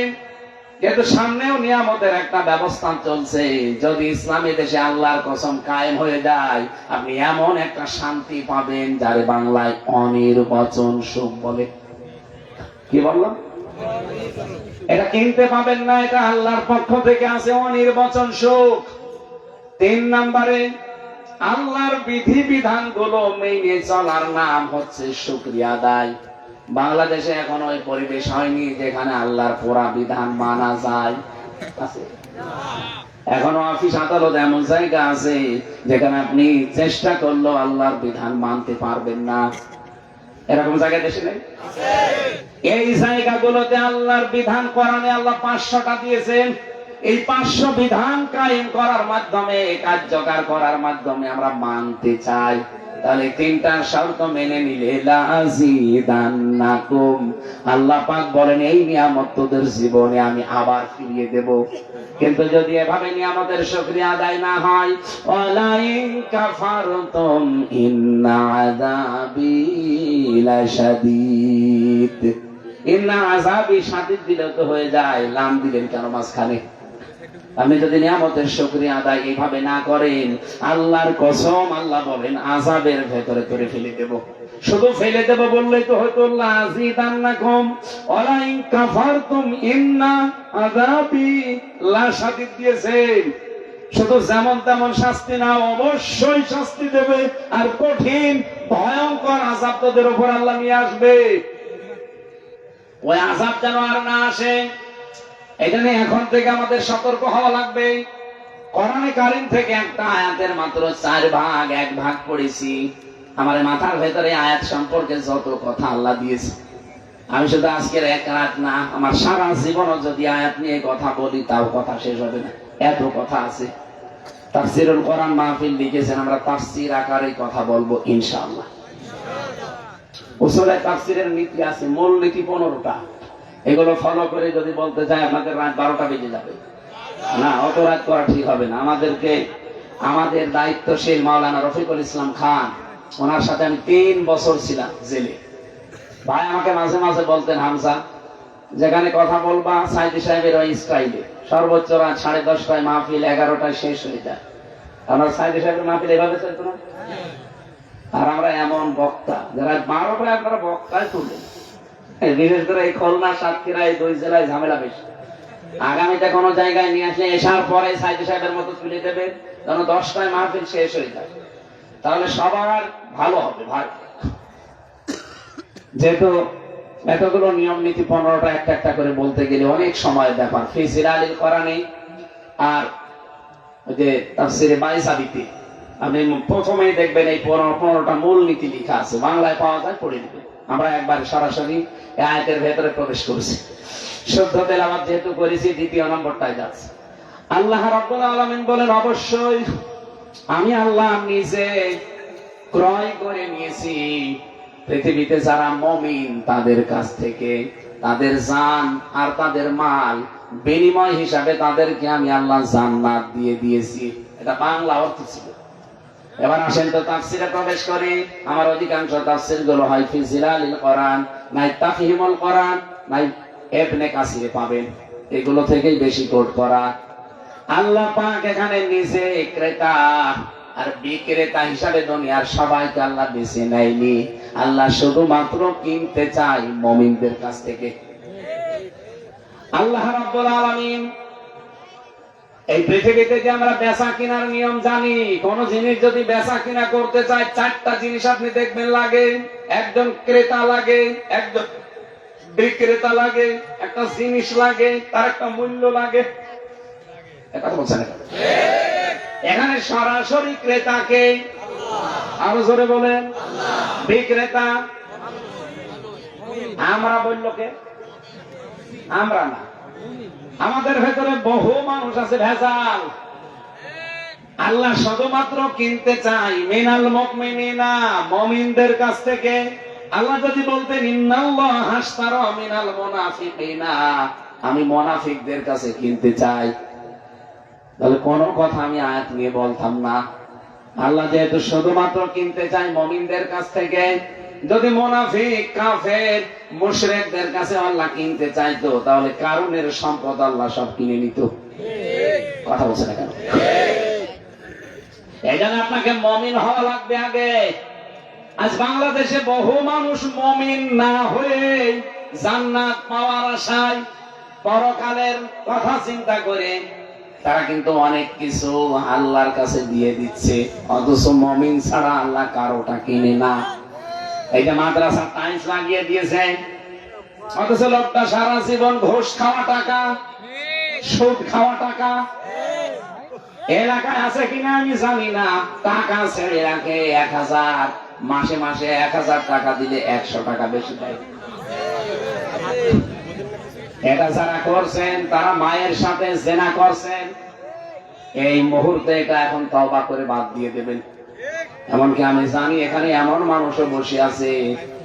Speaker 1: কিন্তু সামনেও নিয়ামতের একটা ব্যবস্থা চলছে। যদি ইসলামী দেশে আল্লাহর কসম কায়েম হয়ে যায়, আপনি এমন একটা শান্তি পাবেন যারে বাংলায় অনির্বচন সুখ বলে। কি বললাম? এটা কিনতে পাবেন না, এটা আল্লাহর পক্ষ থেকে আছে অনির্বচন সুখ। 3 নম্বরে আল্লাহর বিধি বিধান গুলো মেনে চলার নাম হচ্ছে শুকরিয়া আদায়। বাংলাদেশে এখন ওই পরিবেশ হয়নি যেখানে আল্লাহর পুরা বিধান মানা যায়। এখনো অফিস আদালত এমন জায়গা আছে যেখানে আপনি চেষ্টা করলেও আল্লাহর বিধান মানতে পারবেন না। এরকম জায়গা দেশে নেই? এই জায়গাগুলোতে আল্লাহর বিধান কোরআনে আল্লাহ 500টা দিয়েছেন। এই 500 বিধান কায়েম করার মাধ্যমে, কার্যকর করার মাধ্যমে আমরা মানতে চাই। তাহলে 3টা শর্ত মেনে নিলে লাযিদান্নাকুম, আল্লাহ পাক বলেন এই নিয়ামত তোদের জীবনে আমি আবার ফিরিয়ে দেব। কিন্তু যদি এভাবে নিয়ামতের শুকরিয়া আদায় না হয়, ওয়ালাইন কাফারতুম ইন্না আযাবি লাশাদীদ, ইন্না আযাবি শাদীদ দিলে তো হয়ে যায়, লাম দিলেন কেন মাঝখানে? আপনি যদি নিয়ামতের শুকরিয়া আদায় এইভাবে না করেন, আল্লাহর কসম আল্লাহ বলেন আযাবের ভেতরে করে ফেলে দেব। শুধু ফেলে দেব বললেই তো হয়তো লাযিদান্নাকুম ওয়ালাইন কাফারতুম ইন্না আযাবি লাশাদীদ দিয়েছেন। শুধু যেমন তেমন শাস্তি না, অবশ্যই শাস্তি দেবে, আর কঠিন ভয়ঙ্কর আযাব তোদের উপর আল্লাহ নিয়ে আসবে। ওই আযাব যেন আর না আসে, এটা নিয়ে এখন থেকে আমাদের সতর্ক হওয়া লাগবে। কোরআনে কারীম থেকে একটা আয়াতের মাত্র 4 ভাগ 1 ভাগ পড়েছি। আমার মাথার ভেতরে আয়াত সম্পর্কে যত কথা আল্লাহ দিয়েছে, আমি শুধু আজকের 1 রাত না, আমার সারা জীবনও যদি আয়াত নিয়ে কথা বলি তাও কথা শেষ হবে না, এত কথা আছে। তাফসীরুল কোরআন মাহফিল লিখেছেন, আমরা তাফসীর আকারে কথা বলবো ইনশাআল্লাহ। উসুলে তাফসীরের নীতি আছে, মূল নীতি 15টা। এগুলো ফলো করে যদি বলতে চাই আপনাদের রাত 12টা বেজে যাবে। না, অত রাত করা ঠিক হবে না। আমাদের দায়িত্বশীল মাওলানা রফিকুল ইসলাম খান, ওনার সাথে আমি 3 বছর ছিলাম জেলে। ভাই আমাকে মাঝে মাঝে বলতেন, হামজা যেখানে কথা বলবা সাঈদী সাহেবের ওই স্টাইলে, সর্বোচ্চ রাত 10:30টায় মাহফিল, 11টায় শেষ হয়ে যায়। আমরা সাঈদী সাহেবের মাহফিল এভাবে চলতো না। আর আমরা এমন বক্তা যারা 12টায় আপনারা বক্তায় তুললেন, বিশেষ করে এই খুলনা, সাতক্ষীরা, এই দুই জেলায় ঝামেলা বেশি। আগামীতে কোনো জায়গায় নিয়ে আসলে এসার পরে সাইদি সাহেবের মতো তুলে দেবে, যেন 10টায় মাহফিল শেষ হয়ে যায়, তাহলে সবার ভালো হবে ভাই। যেহেতু এতগুলো নিয়ম নীতি 15টা একটা একটা করে বলতে গেলে অনেক সময় ব্যাপার। ফি জিলালিল কোরআনে আর ওই যে তাফসিরে বাইসাবিতে আপনি প্রথমেই দেখবেন এই 15টা মূল নীতি লেখা আছে, বাংলায় পাওয়া যায়, পড়ে নেবেন। আমরা একবার সরাসরি এই আয়াতের ভেতরে প্রবেশ করেছি, শুদ্ধ তেলাওয়াত যেহেতু করেছি, দ্বিতীয় নম্বরটায় যাচ্ছে। আল্লাহ রাব্বুল আলামিন বলেন, অবশ্যই আমি আল্লাহ নিজে ক্রয় করে নিয়েছি পৃথিবীতে যারা মুমিন তাদের কাছ থেকে তাদের জান আর তাদের মাল বিনিময় হিসাবে তাদেরকে আমি আল্লাহ জান্নাত দিয়ে দিয়েছি। এটা বাংলা অর্থ ছিল। এবার আসেন তো তাফসিরে প্রবেশ করি। আমার অধিকাংশ তাফসির গুলো হয় ফি জিলালিল কোরআন, নাই তাফহিমুল কোরআন, নাই ইবনে কাসিরে পাবেন, এগুলো থেকেই বেশি কোট করা। আল্লাহ পাক এখানে নিজে ক্রেতা আর বিক্রেতা হিসাবে দুনিয়ার সবাইকে আল্লাহ বেছে নেয়নি। আল্লাহ শুধুমাত্র কিনতে চাই মুমিনদের কাছ থেকে। আল্লাহ রাব্বুল আলামিন এই পৃথিবীতে যে আমরা বেচা কেনার নিয়ম জানি, কোন জিনিস যদি বেচা কিনা করতে চাই 4টা জিনিস আপনি দেখবেন লাগে। একজন ক্রেতা লাগে, একজন বিক্রেতা লাগে, একটা জিনিস লাগে, তার একটা মূল্য লাগে। এটা বলছেন এখানে সরাসরি ক্রেতাকে, আরো জোরে বলেন, বিক্রেতা আমরা বলল কে? আমরা না, আমাদের ভেতরে বহু মানুষ আছে ভেজাল। আল্লাহ শুধুমাত্র কিনতে চাই মিনাল মুমিনিনা, মুমিনদের কাছ থেকে। আল্লাহ যদি বলতেন ইন্নাল্লাহা হাশতারা মিনাল মুনাফিকিনা, আমি মুনাফিকদের কাছে কিনতে চাই, তাহলে কোন কথা আমি আয়াত নিয়ে বলতাম না। আল্লাহ যেহেতু শুধুমাত্র কিনতে চাই মুমিনদের কাছ থেকে, যদি মুনাফিক, কাফের, মুশরিকদের কাছে আল্লাহ কিনতে চাইতো, তাহলে কারুনের সম্পদ আল্লাহ সব কিনে নিত। কথা বলছে না কেন? এই জন্য আপনাকে মুমিন হওয়া লাগবে আগে। আজ বাংলাদেশে বহু মানুষ মুমিন না হয়ে জান্নাত পাওয়ার আশায়, পরকালের কথা চিন্তা করে তারা কিন্তু অনেক কিছু আল্লাহর কাছে দিয়ে দিচ্ছে, অথচ মুমিন ছাড়া আল্লাহ কারোটা কিনে না। এই যে মাদ্রাসা টাইমস লাগিয়ে দিয়েছে, অথচ লোকটা সারা জীবন ঘুষ খাওয়া টাকা, সুদ খাওয়া টাকা। এলাকায় আছে কিনা আমি জানি না, টাকা ছেড়ে রাখে 1000, মাসে মাসে 1000 টাকা দিলে 100 টাকা বেশি দেয়। এটা যারা করছেন তারা মায়ের সাথে জেনা করছেন, এই মুহূর্তে এটা এখন তওবা করে বাদ দিয়ে দেবেন। এমনকি আমি জানি এখানে এমন মানুষও বসে আছে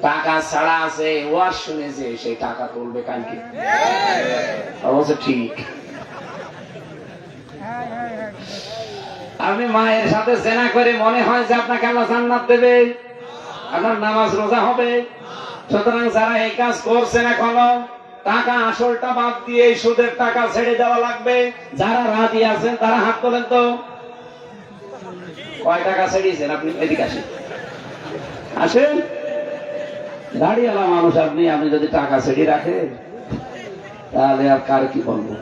Speaker 1: টাকা ছাড়া আছে, ওয়াজ শুনেছে, সেই টাকা তুলবে কালকে। অবশ্য ঠিক, আপনি মায়ের সাথে জেনা করে মনে হয় যে আপনাকে আল্লাহ জান্নাত দেবে, আপনার নামাজ রোজা হবে। সুতরাং যারা এই কাজ করছেন এখনো, টাকা আসলটা বাদ দিয়ে সুদের টাকা ছেড়ে দেওয়া লাগবে। যারা রাজি আছেন তারা হাত তোলেন তো। কয় টাকা ছেড়েছেন আপনি? এদিকে আসেন, আসেন। দাঁড়িয়েলা মানুষ আপনি, আপনি যদি টাকা ছেড়ে রাখেন তাহলে আর কার কি বলবো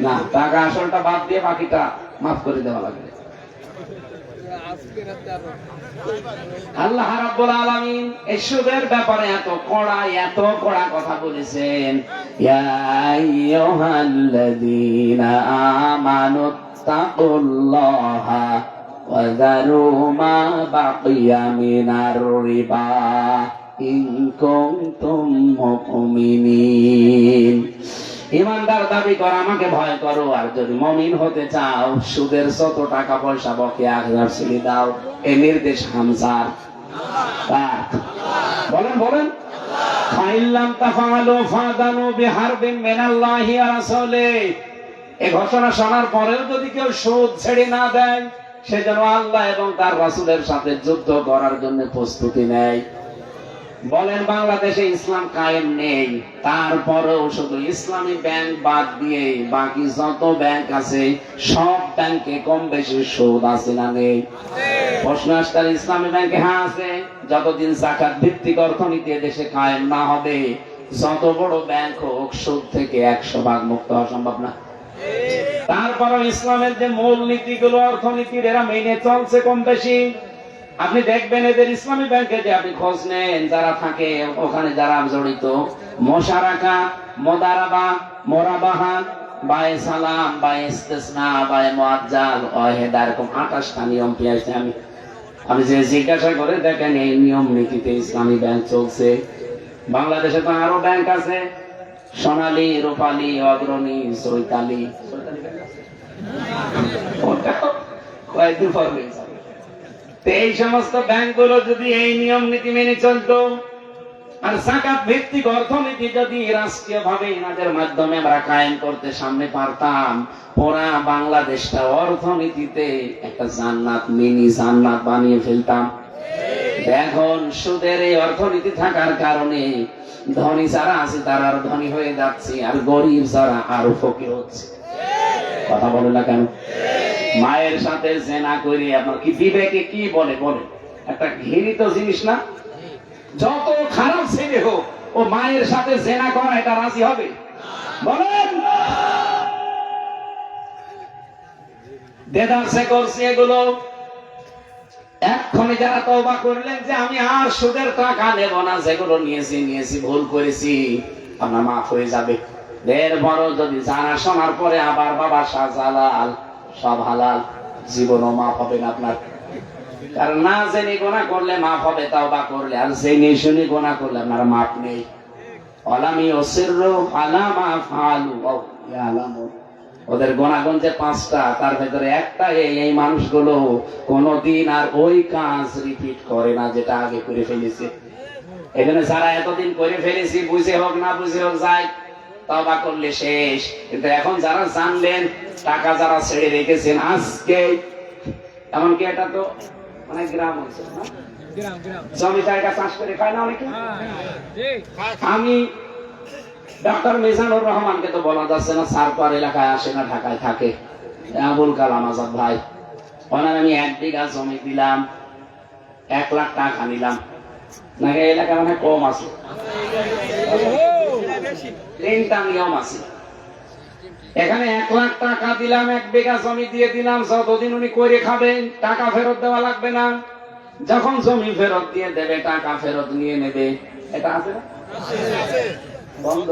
Speaker 1: না। টাকা আসলটা বাদ দিয়ে বাকিটা মাফ করে দেওয়া লাগবে। আল্লাহ রাব্বুল আলামিন এই সুদের ব্যাপারে এত কড়া কথা বলেছেন। ইয়া আইয়ুহাল্লাযীনা আমানুত্তাকুল্লাহা ওয়া যারু মা বাকিয়া মিনার রিবা ইন কুনতুম মুমিনিন। ইমানদার দাবি কর, আমাকে ভয় করো, আর যদি মুমিন হতে চাও সুদের যত টাকা পয়সা বকেয়া ছেড়ে দাও। এই নির্দেশ হামজার। বলেন বলেন। ফাইল্লাম তাফআলু ফাদানু বিহারবিন মিনাল্লাহি ওয়া রাসূলিহি। এই ঘোষণা শোনার পরেও যদি কেউ সুদ ছেড়ে না দেয়, সে যেন আল্লাহ এবং তার রাসূলের সাথে যুদ্ধ করার জন্য প্রস্তুতি নেয়। বলেন বাংলাদেশে ইসলাম কায়েম নেই, তারপরেও শুধু ইসলামী ব্যাংক বাদ দিয়ে বাকি যত ব্যাংক আছে সব ব্যাংকে কম বেশি সুদ আছে না নেই? প্রশ্ন আসছে, ইসলামী ব্যাংকে হ্যাঁ আছে। যতদিন যাকাত ভিত্তিক অর্থনীতি দেশে কায়েম না হবে যত বড় ব্যাংক হোক সুদ থেকে 100% মুক্ত হওয়া সম্ভব না। তারপরও ইসলামের যে মূল নীতিগুলো অর্থনীতির এরা মেনে চলছে কম বেশি। আপনি দেখবেন এদের ইসলামী ব্যাংকে যে আপনি খোঁজ নেন যারা থাকে ওখানে যারা জড়িত, মোশারাকা, মোদারাবা, মোরাবাহা, বায়ে সালাম, বায়ে ইস্তেসনা, বায়ে মুআজ্জাল, ওয়াহিদা, এরকম 28টা নিয়ম পেয়েছি আমি যে জিজ্ঞাসা করে দেখেন এই নিয়ম নীতিতে ইসলামী ব্যাংক চলছে। বাংলাদেশে তো আরো ব্যাংক আছে, সোনালী, রূপালী, অগ্রণী, চৈতালি, কয়েকদিন পর হয়ে যাবে। এই সমস্ত ব্যাংকগুলো যদি এই নিয়ম নীতি মেনে চলতো, আর যাকাত ভিত্তিক অর্থনীতি যদি রাষ্ট্রীয় ভাবে এনাদের মাধ্যমে আমরা কায়েম করতে সামনে পারতাম, পুরা বাংলাদেশটা অর্থনীতিতে একটা জান্নাত, মিনি জান্নাত বানিয়ে ফেলতাম। এখন সুদের এই অর্থনীতি থাকার কারণে ধনী যারা আছে তারা আরো ধনী হয়ে যাচ্ছে, আর গরিব যারা আরো ফকির হচ্ছে। কথা বলে না কেন? মায়ের সাথে জেনা করে আপনার কি বিবেকে কি বলে? বলে একটা ঘৃণিত জিনিস না? যত খারাপ ছেলে হোক ও মায়ের সাথে জেনা করা এটা রাজি হবে? বলেন। দেদারসে করছে এগুলো। এক্ষণে যারা তওবা করলেন যে আমি আর সুদের টাকা নেব না, যেগুলো নিয়েছি ভুল করেছি, আপনার মাফ হয়ে যাবে। এরপর যদি জানা শোনার পরে আবার বাবা শাহজালাল সব হালাল, জীবনও মাফ হবে না আপনার। কারণ না জেনে গোনা করলে মাফ হবে তওবা করলে, আর জেনে শুনে গোনা করলে আপনার মাফ নেই। আলামি ওসিররু আলামা ফালু ওয়া ইয়ালামুন। ওদের গুনাহগণ যে 5টা, তার ভেতরে একটা এই মানুষগুলো কোনদিন আর ওই কাজ রিপিট করে না যেটা আগে করে ফেলেছে। এজন্য যারা এতদিন করে ফেলেছি, বুঝে হোক না বুঝে হোক যায়, তওবা করলে শেষ। কিন্তু এখন যারা জানলেন, টাকা যারা ছেড়ে রেখেছেন আজকে, এমনকি এটা তো মানে গ্রাম হচ্ছে না, জমি জায়গা চাষ করে খায় না অনেকে। আমি ডক্টর মিজানুর রহমানকে তো বলা যাচ্ছে না, সারপার এলাকায় আসে না, ঢাকায় থাকে। আবুল কালাম আজাদ ভাই, ওনার আমি 1 বিঘা জমি দিলাম, 1 লাখ টাকা নিলাম। নাকি এলাকা মানে কম আছে? 3টা নিয়ম আছে। এখানে 1 লাখ টাকা দিলাম, 1 বিঘা জমি দিয়ে দিলাম, যতদিন উনি করে খাবেন টাকা ফেরত দেওয়া লাগবে না। যখন জমি ফেরত দিয়ে দেবে টাকা ফেরত নিয়ে নেবে। এটা আছে না? বন্ধ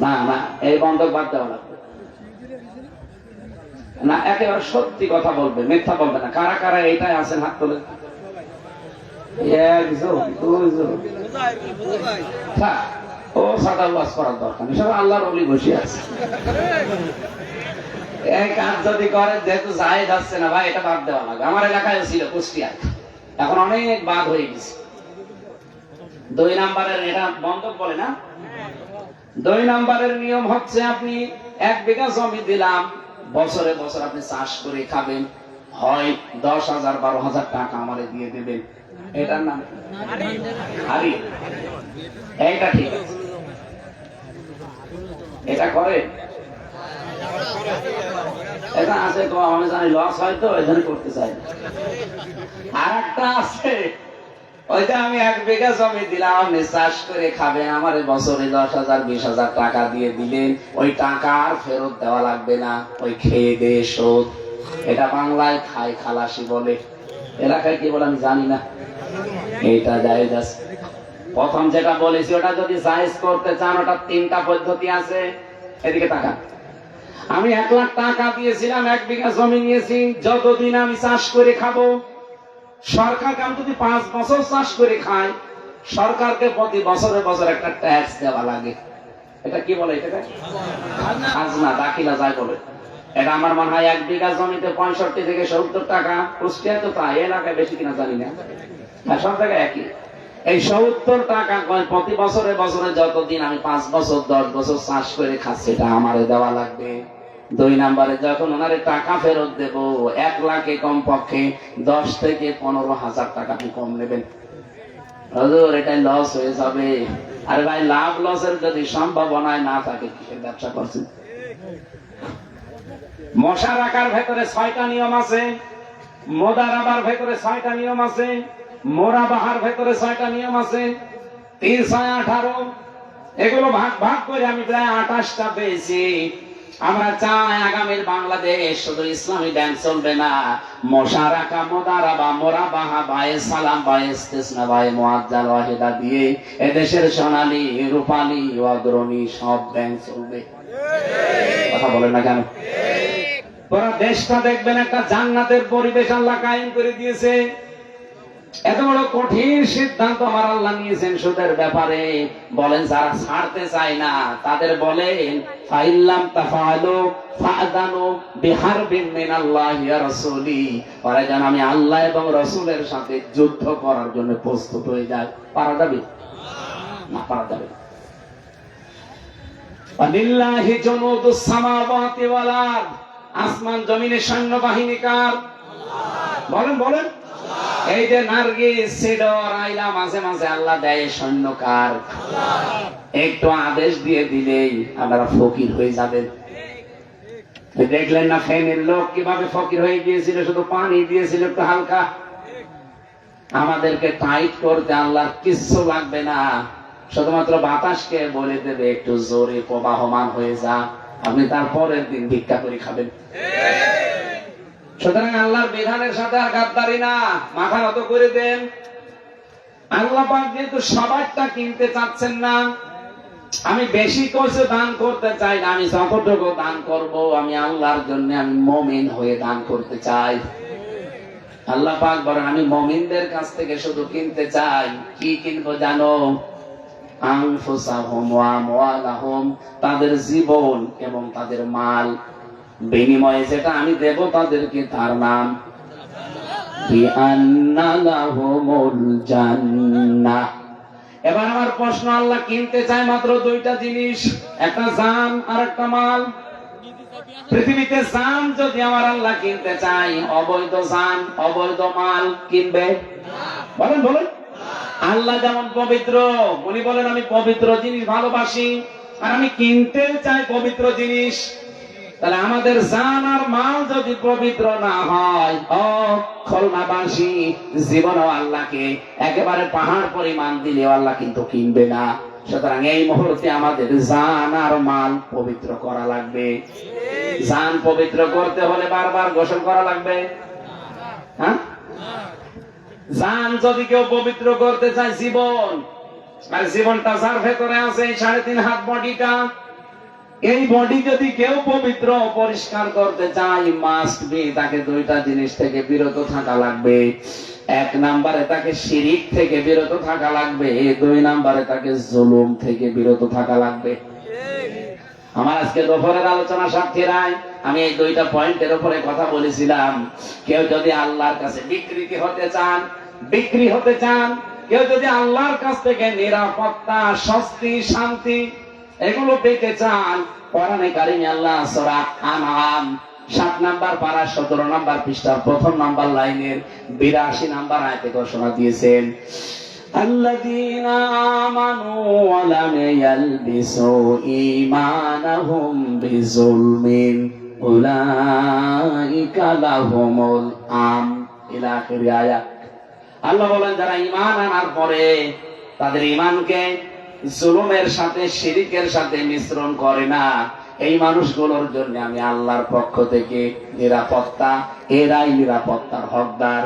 Speaker 1: না, না, এই বন্ধক বাদ দেওয়া লাগবে না। একেবারে সত্যি কথা বলবে, মিথ্যা বলবে না। কারা কারা এইটাই আছেন হাত তোলে? ও সাদা ওয়াজ করার দরকার নেই, সব আল্লাহর ওলি বসে আছে। এই কাজ যদি করে, যেহেতু যায় যাচ্ছে না ভাই, এটা বাদ দেওয়া লাগবে। আমার এলাকায় ছিল কুষ্টিয়ায়, এখন অনেক বাদ হয়ে গেছে। 2 নাম্বারের এটা বন্ধক বলে না। 2 নাম্বারের নিয়ম হচ্ছে আপনি 1 বিঘা জমি দিলাম, বছরে বছর আপনি চাষ করে খাবেন, হয় 10,000 12,000 টাকা আমারে দিয়ে দেবেন। এটার নাম হারি। এইটা ঠিক আছে, এটা করে। এটা আছে তো, আমি জানি লস হয় তো এই জন্য করতে চাই। আর একটা আছে, ওইটা আমি 1 বিঘা জমি দিলাম, আপনি চাষ করে খাবেন, আমার বছরে 10,000 20,000 টাকা দিয়ে দিলেন, ওই টাকা আর ফেরত দেওয়া লাগবে না, ওই খেয়ে দে শোধ। এটা বাংলায় খাই খালাসি বলে, এলাকায় কি বলে আমি জানি না। এইটা জায়েজ আছে। প্রথম যেটা বলেছি ওটা যদি জায়েজ করতে চান, ওটা 3টা পদ্ধতি আছে। এদিকে টাকা আমি 1 লাখ টাকা দিয়েছিলাম, 1 বিঘা জমি নিয়েছি, যতদিন আমি চাষ করে খাবো, সরকারকে আমি যদি 5 বছর চাষ করে খাই, সরকারকে প্রতি বছরে বছর একটা ট্যাক্স দেওয়া লাগে। এটা কি বলে? এটা খাজনা, দাখিলা যাই বলে। এটা আমার মনে হয় 1 বিঘা জমিতে 65 থেকে 70 টাকা। কুষ্টিয়া তো প্রায়, এলাকায় বেশি কিনা জানি না, আর সব জায়গায় একই। এই 70 টাকা প্রতি বছরে বছরে যতদিন আমি 5 বছর 10 বছর চাষ করে খাচ্ছি, এটা আমারে দেওয়া লাগবে। 2 নাম্বারে যখন ওনারে টাকা ফেরত দেব, 1 লাখে কম পক্ষে 10 থেকে 15,000 টাকা আপনি কম নেবেন। হুজুর এটা লস হয়ে যাবে। আরে ভাই, লাভ লসের যদি সম্ভাবনায় না থাকে, কিসের ব্যবসা করছেন? মশা রাখার ভেতরে 6টা নিয়ম আছে, মোদারাবার ভেতরে 6টা নিয়ম আছে, মোরাবাহার ভেতরে 6টা নিয়ম আছে। 3, 6, 18 এগুলো ভাগ ভাগ করে আমি প্রায় 28টা পেয়েছি। আমরা চাই আগামীর বাংলাদেশ শুধু ইসলামী ব্যাংক চলবে না, মোশারাকা, মুদারাবা, মুরাবাহা, বায়ে সালাম, বায়ে ইস্তিসনা, বায়ে মুআজ্জাল, ওয়াহিদা দিয়ে এদেশের সোনালী, রূপালী, অগ্রণী সব ব্যাংক চলবে। কথা বলেন না কেন? পুরো দেশটা দেখবেন একটা জান্নাতের পরিবেশ আল্লাহ কায়েম করে দিয়েছে। এত বড় কঠিন সিদ্ধান্ত আমার আল্লাহ নিয়েছেন সুদের ব্যাপারে। বলেন যারা ছাড়তে চায় না তাদের বলেন ফাইল্লাম তাফালু ফাআযানু বিহারবিন মিনাল্লাহি ওয়া রাসূলি, পরে যেন আমি আল্লাহ এবং রাসূলের সাথে যুদ্ধ করার জন্য প্রস্তুত হয়ে যায়। পারা যাবে না? পারা যাবে। ওয়ালিল্লাহি জুনুদুস সামাওয়াতি ওয়াল আরদ, আসমান জমিনের সৈন্যবাহিনী কার? বলেন বলেন। এই যে নার্গিস, সিডর, আইলা মাঝে মাঝে আল্লাহ দেয় সৈন্য কার? একটু আদেশ দিয়ে দিলেই আপনারা ফকির হয়ে যাবেন। দেখলেন না ফেনীর লোক কিভাবে ফকির হয়ে গিয়েছিল? শুধু পানি দিয়েছিল একটু হালকা। আমাদেরকে টাইট করতে আল্লাহর কিচ্ছু লাগবে না, শুধুমাত্র বাতাসকে বলে দেবে একটু জোরে প্রবাহমান হয়ে যা, আপনি তারপরের দিন ভিক্ষা করে খাবেন। সুতরাং আল্লাহর বিধানের সাথে আর গাদ্দারি না, মাথা নত করে দেন। আল্লাহ পাক যেহেতু সবারটা কিনতে চাচ্ছেন না, আমি বেশি কিছু দান করতে চাই না, আমি যতটুকু দান করব আমি আল্লাহর জন্য, আমি মুমিন হয়ে দান করতে চাই। আল্লাহ পাক বলেন আমি মুমিনদের কাছ থেকে শুধু কিনতে চাই। কি কিনবো জানো? আনফুসাহুম ওয়া আমওয়ালাহুম, তাদের জীবন এবং তাদের মাল। বিনিময়ে যেটা আমি দেব তাদেরকে তার নাম বিআন্না লাহুমুল জান্নাহ। এবার আমার প্রশ্ন, আল্লাহ কিনতে চায় মাত্র 2টা জিনিস, একটা জান আর একটা মাল। পৃথিবীতে জান যদি আমার আল্লাহ কিনতে চাই, অবৈধ জান, অবৈধ মাল কিনবে? বলেন বলেন। আল্লাহ যেমন পবিত্র, উনি বলেন আমি পবিত্র জিনিস ভালোবাসি, আর আমি কিনতে চাই পবিত্র জিনিস। তাহলে আমাদের জান আর মাল যদি পবিত্র না হয়, খুলনাবাসী জীবনও আল্লাহকে একেবারে পাহাড় পরিমাণ দিলেও আল্লাহ কিন্তু কিনবে না। সুতরাং এই মুহূর্তে আমাদের জান আর মাল পবিত্র করা লাগবে। জান পবিত্র করতে হলে বারবার গোসল করা লাগবে? হ্যাঁ। জান যদি কেউ পবিত্র করতে চায়, জীবন আর জীবনটা যার ভেতরে আছে 3.5 হাত বডিটা, এই বডি যদি কেউ পবিত্র পরিষ্কার করতে চায়, মাস্ট বি তাকে 2টা জিনিস থেকে বিরত থাকা লাগবে। 1 নম্বরে তাকে শিরিক থেকে বিরত থাকা লাগবে, 2 নম্বরে তাকে জুলুম থেকে বিরত থাকা লাগবে। আমার আজকে দুপুরের আলোচনা সাক্ষীরাই আমি এই 2টা পয়েন্টের উপরে কথা বলেছিলাম। কেউ যদি আল্লাহর কাছে বিক্রি হতে চান, কেউ যদি আল্লাহর কাছ থেকে নিরাপত্তা, স্বস্তি, শান্তি এগুলো পেতে চান, কোরআনে কারিমে আল্লাহ সূরা আনআম 7 নম্বর পারা 17 নম্বর পৃষ্ঠার 1ম নম্বর লাইনের 82 নম্বর আয়াতে ঘোষণা দিয়েছেন, আল্লাযীনা আমানু ওয়া লাম ইয়ালবিসু ঈমানাহুম বিযুলমিন উলাইকা লাহুমুল আমন, ইলা আখির আয়াত। আল্লাহ বলেন যারা ঈমান আনার পরে তাদের ঈমানকে জুলুমের সাথে, শিরিকের সাথে মিশ্রণ করে না, এই মানুষগুলোর জন্য আমি আল্লাহর পক্ষ থেকে নিরাপত্তা, এরাই নিরাপত্তার হকদার।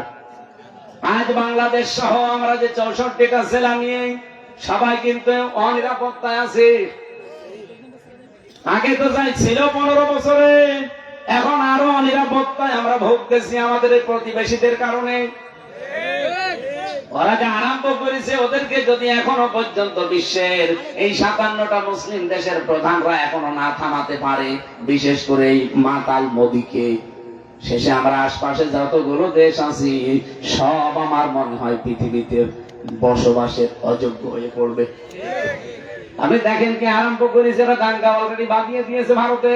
Speaker 1: আজ বাংলাদেশ সহ আমরা যে 64টা জেলা নিয়ে সবাই কিন্তু অনিরাপত্তায় আছে। আগে তো যাই ছিল 15 বছরে, এখন আরো অনিরাপত্তায় আমরা ভুগতেছি আমাদের এই প্রতিবেশীদের কারণে। ওরা যে আরম্ভ করেছে, ওদেরকে যদি এখনো পর্যন্ত বিশ্বের এই 57টা মুসলিম দেশের প্রধানরা এখনো না থামাতে পারে, বিশেষ করে এই মাতাল মোদীকে, শেষে আমরা আশপাশে যতগুলো দেশ আছি সব আমার মনে হয় পৃথিবীতে বসবাসের অযোগ্য হয়ে পড়বে। আপনি দেখেন কি আরম্ভ করেছে, ওরা দাঙ্গা অলরেডি বাঁধিয়ে দিয়েছে ভারতে।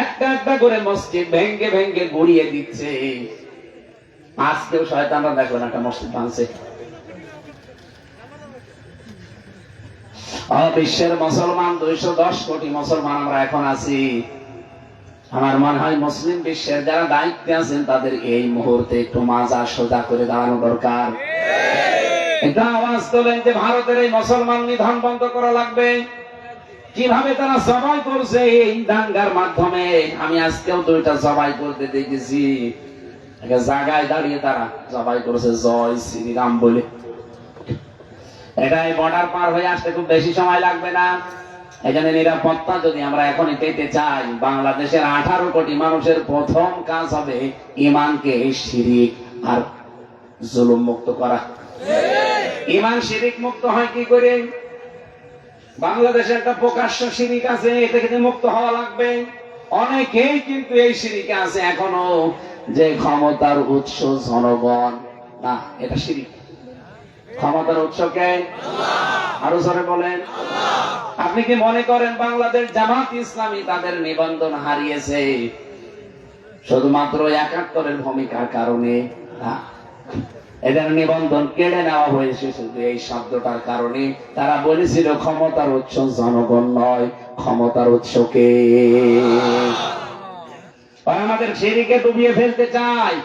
Speaker 1: একটা একটা করে মসজিদ ভেঙ্গে ভেঙ্গে গড়িয়ে দিচ্ছে। আজকেও শয়তানরা দেখবেন একটা মসজিদ ভাঙছে। বিশ্বের মুসলমান 210 কোটি মুসলমান আমরা এখন আছি। আমার মনে হয় মুসলিম বিশ্বের যারা দায়িত্বে আছেন তাদের এই মুহূর্তে একটু মাজা সোজা করে দাঁড়ানো দরকার। এটা আওয়াজ তোলেন যে ভারতের এই মুসলমান নিধন বন্ধ করা লাগবে। কিভাবে তারা জবাই করছে এই দাঙ্গার মাধ্যমে। আমি আজকেও 2টা জবাই করতে দেখেছি, একটা জায়গায় দাঁড়িয়ে তারা জবাই করেছে জয় শ্রীরাম বলে। এটাই বর্ডার পার হয়ে আসতে খুব বেশি সময় লাগবে না। এখানে নিরাপত্তা যদি আমরা এখনই পেতে চাই, বাংলাদেশের 18 কোটি মানুষের প্রথম কাজ হবে ইমানকে শিরিক আর জুলুম মুক্ত করা। ইমান শিরিক মুক্ত হয় কি করে? বাংলাদেশে একটা প্রকাশ্য শিরিক আছে, এটা থেকে মুক্ত হওয়া লাগবে। অনেকেই কিন্তু এই শিরিকে আছে এখনো, যে ক্ষমতার উৎস জনগণ না, এটা শিরিক। ক্ষমতার উৎস কে? আরো জোরে বলেন। আপনি কি মনে করেন বাংলাদেশ জামাত ইসলামী তাদের নিবন্ধন হারিয়েছে শুধুমাত্র 71-এর ভূমিকার কারণে? না, এদের নিবন্ধন কেড়ে নেওয়া হয়েছে শুধু এই শব্দটার কারণে। তারা বলেছিল ক্ষমতার উৎস জনগণ নয়, ক্ষমতার উৎসকে। আমাদের শিরিকে ডুবিয়ে ফেলতে চায়।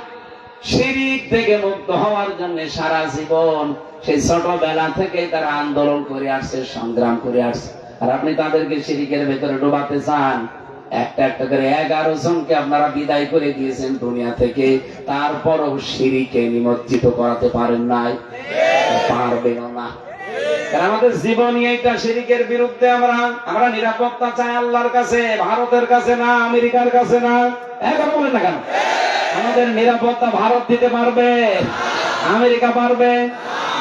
Speaker 1: শিরিক থেকে মুক্ত হওয়ার জন্য সারা জীবন সেই ছোটবেলা থেকে তারা আন্দোলন করে আসছে, সংগ্রাম করে আসছে। আর আপনি তাদেরকে শিরিকের ভেতরে ডোবাতে চান। একটা একটা করে 11 জনকে আপনারা বিদায় করে দিয়েছেন দুনিয়া থেকে, তারপরও শিরিকে নিমজ্জিত করাতে পারেন নাই, পারবেন না। কারণ আমাদের জীবনই এইটা শিরিকের বিরুদ্ধে। আমরা নিরাপত্তা চাই আল্লাহর কাছে, ভারতের কাছে না, আমেরিকার কাছে না। এখন বলেন না কেন? আমাদের নিরাপত্তা ভারত দিতে পারবে? আমেরিকা পারবে?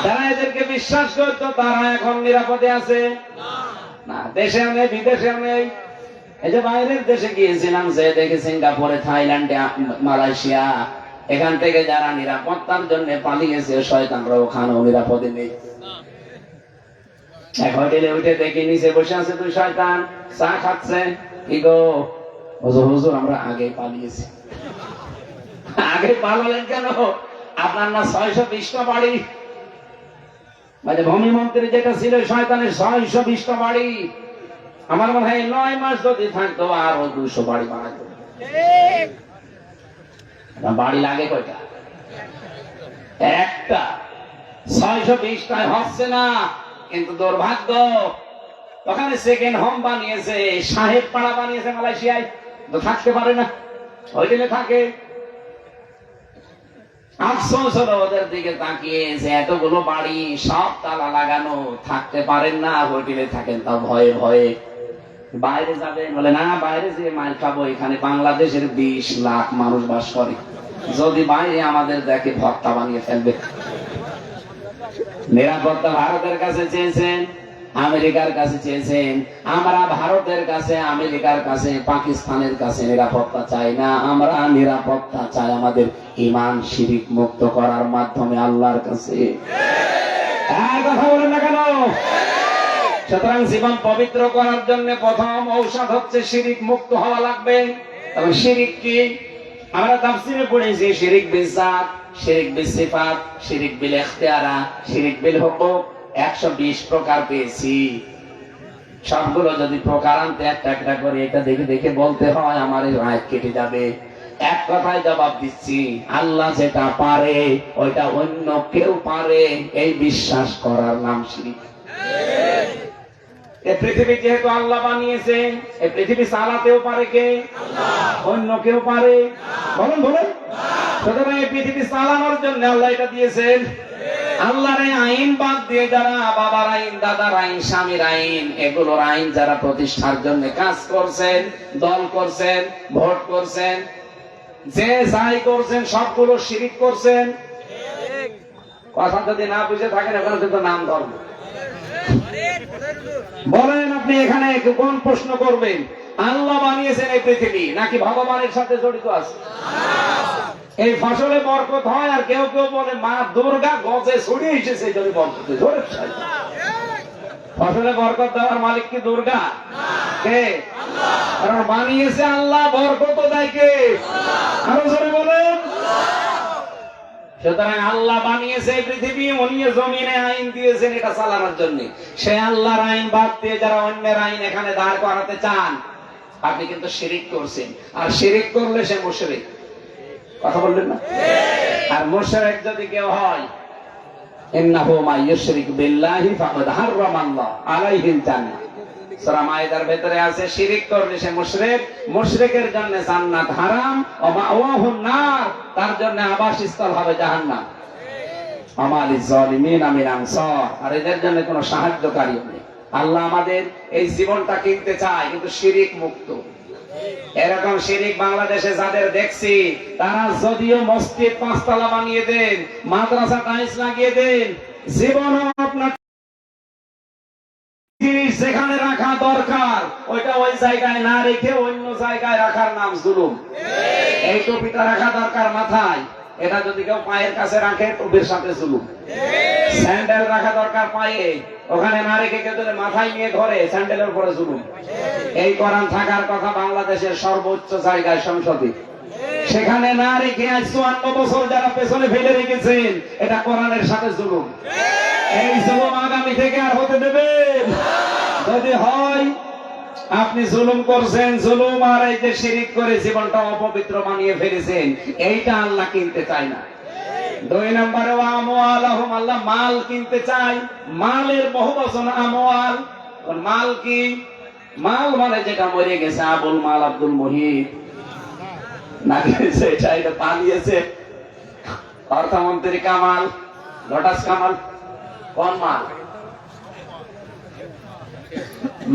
Speaker 1: যারা এদেরকে বিশ্বাস করতো তারা এখন নিরাপদে আছে না। দেশেও নেই, বিদেশেও নেই। এই যে বাইরের দেশে গিয়েছিলাম, যে দেখে সিঙ্গাপুরে, থাইল্যান্ডে, মালয়েশিয়া, এখান থেকে যারা নিরাপত্তার জন্য পালিয়েছে শয়তানরা ওখানেও নিরাপদে নেই। এক হোটেলে উঠে দেখি নিচে বসে আছে 2 শয়তান, চা খাচ্ছে। কি গো হুজুর, হুজুর আমরা আগে পালিয়েছি। আগে পালালেন কেন? আপনার না 620টা বাড়ি, মানে ভূমি মন্ত্রী যেটা ছিল শয়তানের 620টা বাড়ি। আমার মনে হয় 9 মাস যদি থাকতো আরো 200 বাড়ি বানাতো। বাড়ি লাগে কয়টা? একটা। 620টায় হচ্ছে না, কিন্তু দুর্ভাগ্য ওখানে সেকেন্ড হোম বানিয়েছে, সাহেব পাড়া বানিয়েছে মালয়েশিয়ায়। তো থাকতে পারে না, হোটেলে থাকে। আফসোস হলো ওদের দিকে তাকিয়ে, যে এতগুলো বাড়ি সব তালা লাগানো, থাকতে পারেন না, হোটেলে থাকেন তাও ভয়ে ভয়ে। বাইরে যাবেন বলে না, বাইরে যে মাইল খাবো, এখানে বাংলাদেশের 20 লাখ মানুষ বাস করে, যদি বাইরে আমাদের দেখে ভর্তা বানিয়ে ফেলবে। নিরাপত্তা ভারতের কাছে চেয়েছেন, আমেরিকার কাছে চেয়েছেন। আমরা ভারতের কাছে, আমেরিকার কাছে, পাকিস্তানের কাছে নিরাপত্তা চাই না। আমরা নিরাপত্তা চাই আমাদের ঈমান শিরিক মুক্ত করার মাধ্যমে আল্লাহর কাছে। কথা বলেন না কেন? সুতরাং জীবন পবিত্র করার জন্য প্রথম ঔষধ হচ্ছে শিরিক মুক্ত হওয়া লাগবে। তবে শিরিক কি? আমরা তাফসীরে পড়েছি শিরিক বিল যাত, শিরিক বিল সিফাত, শিরিক বিল ইখতিয়ারা, শিরিক বিল হুকুক, 120 প্রকার পেয়েছি। সবগুলো যদি প্রকার আনতে একটা একটা করে এটা দেখে দেখে বলতে হয়, আমার এই রাত কেটে যাবে। এক কথায় জবাব দিচ্ছি, আল্লাহ যেটা পারে ওইটা অন্য কেউ পারে, এই বিশ্বাস করার নাম শিরিক। এই পৃথিবী যেহেতু আল্লাহ বানিয়েছে, এই পৃথিবী চালাতেও পারে কে? অন্য কেউ পারে? বলেন বলেন। সুতরাং এই পৃথিবী চালানোর জন্য আল্লাহ এটা দিয়েছেন। আল্লাহর আইন বাদ দিয়ে যারা বাবার আইন, দাদার আইন, স্বামীর আইন, এগুলোর আইন যারা প্রতিষ্ঠার জন্য কাজ করছেন, দল করছেন, ভোট করছেন, যে যাই করছেন, সবগুলো শিরিক করছেন। কথা যদি না বুঝে থাকেন, ওখানে কিন্তু নাম ধর্ম। বলেন আপনি এখানে কোন প্রশ্ন করবেন? আল্লাহ বানিয়েছেন এই পৃথিবী, নাকি ভগবানের সাথে জড়িত আছে? এই ফসলে বরকত হয়, আর কেউ কেউ বলে মা দুর্গা গজে ছড়িয়ে এসেছে যদি বরকত। ফসলে বরকত দেওয়ার মালিক কি দুর্গা? কে? কারণ বানিয়েছে আল্লাহ, বরকত দেয় কে? আরো জোরে বলেন। সুতরাং আল্লাহ বানিয়েছে এই পৃথিবী, উনি জমিনে আইন দিয়েছেন এটা চালানোর জন্য। সে আল্লাহর আইন বাদ দিয়ে যারা অন্যের আইন এখানে দাঁড় করাতে চান, আপনি কিন্তু শিরিক করছেন। আর শিরিক করলে সে মুশরিক। কথা বললেন না? আর মুশরিক যদি কেউ হয়, ইন্নাহু মাইয়ুশরিক বিল্লাহি ফাকাদ হারামাল্লাহু আলাইহিল জান্নাহ। সূরা মায়েদার ভেতরে আছে শিরিক করলে সে মুশরিক, মুশরিকের জন্য জান্নাত হারাম, ওয়া মাওয়াহুন নার, তার জন্য আবাসস্থল হবে জাহান্নাম। আমালিজ জালিমিন মিন আনসার, আর এদের জন্য কোনো সাহায্যকারী নেই। আল্লাহ আমাদের এই জীবনটা কিনতে চায়, কিন্তু শিরিক মুক্ত। এরকম শিরিক বাংলাদেশে যাদের দেখছি, তারা যদিও মসজিদ 5 তলা বানিয়ে দেন, মাদ্রাসা টাইলস লাগিয়ে দেন, জীবনও আপনার যেখানে রাখা দরকার ওইটা ওই জায়গায় না রেখে অন্য জায়গায় রাখার নাম জুলুম। এই টুপিটা রাখা দরকার মাথায়, এটা যদি কেউ পায়ের কাছে রাখে টুপির সাথে জুলুম। স্যান্ডেল রাখা দরকার পায়ে, ওখানে না রেখে কেউ যদি মাথায় নিয়ে ঘরে, স্যান্ডেলের উপরে জুলুম। এই কোরআন থাকার কথা বাংলাদেশের সর্বোচ্চ জায়গায় সংসদে, সেখানে না রেখে আজ 54 বছর যারা পেছনে ফেলে রেখেছেন, এটা কোরআনের সাথে জুলুম। এই জুলুম আগামী থেকে আর হতে দেবেন? যদি হয় আপনি জুলুম করছেন, জুলুম আর এই যে শিরিক করে জীবনটা অপবিত্র বানিয়ে ফেলেছেন, এইটা আল্লাহ কিনতে চায় না। 2 নম্বরে আমওয়ালাহুম, আল্লাহ মাল কিনতে চায়। মালের বহুবচন আমওয়াল। মাল কি? মাল মানে যেটা মরে গেছে, আবুল মাল, আব্দুল মুহিত না গেছে, এটা পালিয়েছে, অর্থমন্ত্রী কামাল, লটাস কামাল, কোন মাল?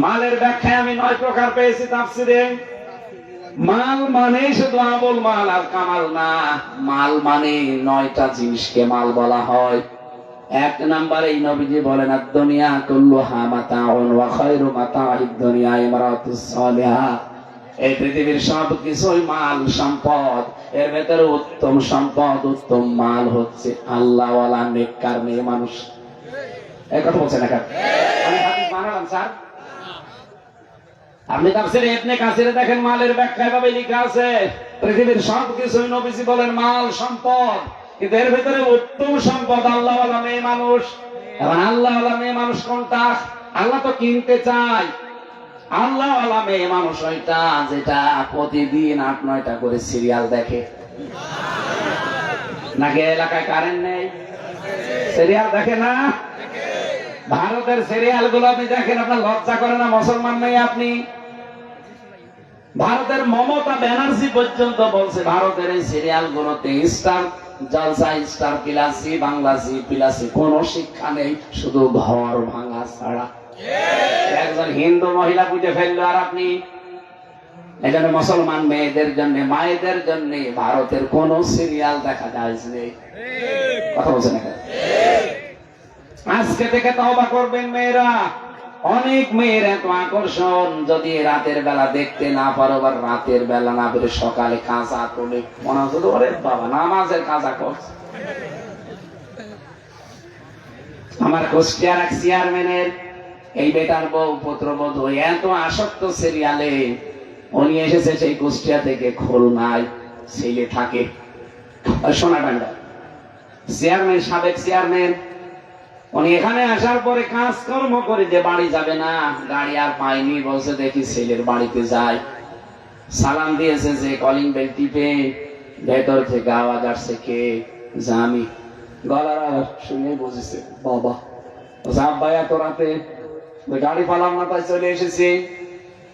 Speaker 1: মালের ব্যাখ্যায় আমি 9 প্রকার পেয়েছি তাফসিরে। মাল মানে শুধু আবুল মাল আর কামাল না, মাল মানে 9টা জিনিসকে মাল বলা হয়। 1 নম্বরে এই নবীজি বলেন, আদ-দুনিয়া কুল্লুহা মাতাউন ওয়া খায়রু মাতাউদ দুনিয়া ইমরাতুস সালিহা। এই পৃথিবীর সব কিছুই মাল সম্পদ, এর ভেতরে উত্তম সম্পদ, উত্তম মাল হচ্ছে আল্লাহওয়ালা নেককার মেয়ে মানুষ। এই কথা বলছেন না? আমি হাদিস বানালাম স্যার। আপনি তাফসীরে ইবনে কাসিরে দেখেন, মালের ব্যাখ্যা এভাবে লেখা আছে, পৃথিবীর সব কিছুই নবীজি বলেন মাল সম্পদ, কিন্তু এর ভিতরে উত্তম সম্পদ আল্লাহওয়ালা মেয়ে মানুষ। এখন আল্লাহওয়ালা মেয়ে মানুষ কোনটা? আল্লাহ তো কিনতে চায়। আল্লাহওয়ালা মেয়ে মানুষ ওইটা যেটা প্রতিদিন 8-9টা করে সিরিয়াল দেখে। নাকি এলাকায় কারেন্ট নেই? সিরিয়াল দেখে না? ভারতের সিরিয়াল গুলো আপনি দেখেন, আপনার লজ্জা করে না? মুসলমান নেই আপনি? ভারতের মমতা ব্যানার্জি পর্যন্ত বলছে ভারতের এই সিরিয়াল গুলোতে স্টার জলসা, স্টার প্লাসি, বাংলাসি প্লাসি, কোন শিক্ষা নেই, শুধু ঘর ভাঙা ছাড়া। একজন হিন্দু মহিলা বুঝে ফেললো, আর আপনি এই জন্য মুসলমান মেয়েদের জন্য, মায়েদের জন্য ভারতের কোন সিরিয়াল দেখা যায় নেই। কথা বলছেন না? আজকে থেকে তওবা করবেন মেয়েরা। অনেক মেয়ের এত আকর্ষণ, যদি রাতের বেলা দেখতে না পারো, বা রাতের বেলা না পেরে সকালে কাঁচা তোলে, মনে হচ্ছে ওরে বাবা নামাজের কাঁচা করছে। আমার কুষ্টিয়ার এক চেয়ারম্যানের এই বেটার বউ, পুত্রবধূ এত আসক্ত সিরিয়ালে, উনি এসেছে সেই কুষ্টিয়া থেকে খুলনায়, ছেলে থাকে সোনাডাঙ্গা। চেয়ারম্যান, সাবেক চেয়ারম্যান, উনি এখানে আসার পরে কাজকর্ম করে যে বাড়ি যাবে না, গাড়ি আর পাইনি, বলছে দেখি ছেলের বাড়িতে যায়। সালাম দিয়েছে, যে কলিং বেল টিপে ভেতর থেকে আওয়াজ আসছে, কে? আমি। গলার আওয়াজ শুনে বুঝেছে বাবা। আব্বা এত রাতে? গাড়ি পালাম না, তাই চলে এসেছি।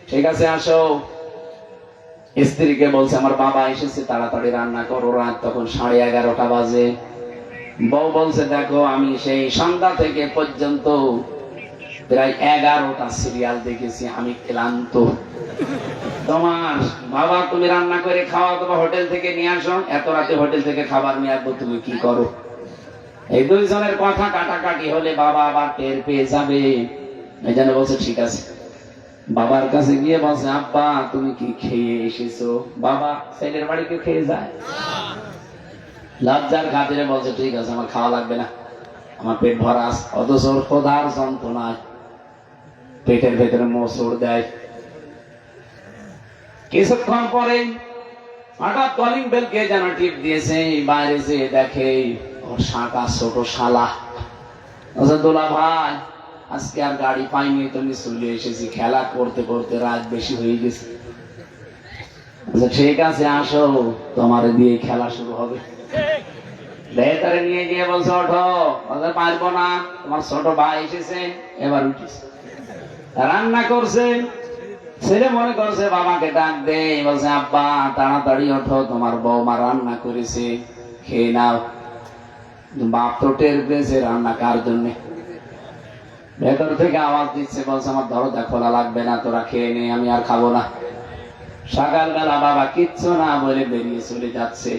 Speaker 1: ঠিক আছে আসো। স্ত্রীকে বলছে আমার বাবা এসেছে, তাড়াতাড়ি রান্না করো। রাত তখন 11:30 বাজে। বউ বলছে দেখো, আমি সেই সন্ধ্যা থেকে পর্যন্ত প্রায় 11টা সিরিয়াল দেখেছি, আমি ক্লান্ত। তোমার বাবা তুমি রান্না করে খাওয়া, তোমার হোটেল থেকে নিয়ে আসো, এত রাতে হোটেল থেকে খাবার নিয়ে আসবো, তুমি কি করো? এই দুইজনের কথা কাটাকাটি হলে বাবা আবার টের পেয়ে যাবে। এই জন্য বলছে ঠিক আছে। বাবার কাছে গিয়ে বলছে, আব্বা তুমি কি খেয়ে এসেছো? বাবা ছেলের বাড়িতে খেয়ে যায়, লজ্জার খাতিরে বলছে ঠিক আছে, আমার খাওয়া লাগবে না, আমার পেট ভরা আছে। অথচ খোদার যন্ত্রণায় পেটের ভেতরে মোচড় দেয়। কিছুক্ষণ পরে হঠাৎ কলিং বেল কে যেন টিপ দিয়েছে। বাইরে যে দেখে ওর শাঁকা ছোট শালা। দোলা ভাই আজকে আর গাড়ি পাইনি, তুমি চলে এসেছি, খেলা করতে করতে রাত বেশি হয়ে গেছে। ঠিক আছে আসো, তোমার দিয়ে খেলা শুরু হবে। ভেতরে নিয়ে গিয়ে বলছে ওঠো, বলতে পারবো না, তোমার ছোট ভাই এসেছে, এবার উঠেছে। রান্না করছে, ছেলে মনে করছে বাবাকে ডাক দে, বলছে আব্বা তাড়াতাড়ি ওঠো, তোমার বৌমা রান্না করেছে, খেয়ে নাও। বাপ তো টের পেয়েছে রান্না কার জন্য। ভেতর থেকে আওয়াজ দিচ্ছে, বলছে আমার দরজা খোলা লাগবে না, তোরা খেয়ে নে, আমি আর খাবো না। সকালবেলা বাবা কিচ্ছু না বলে বেরিয়ে চলে যাচ্ছে।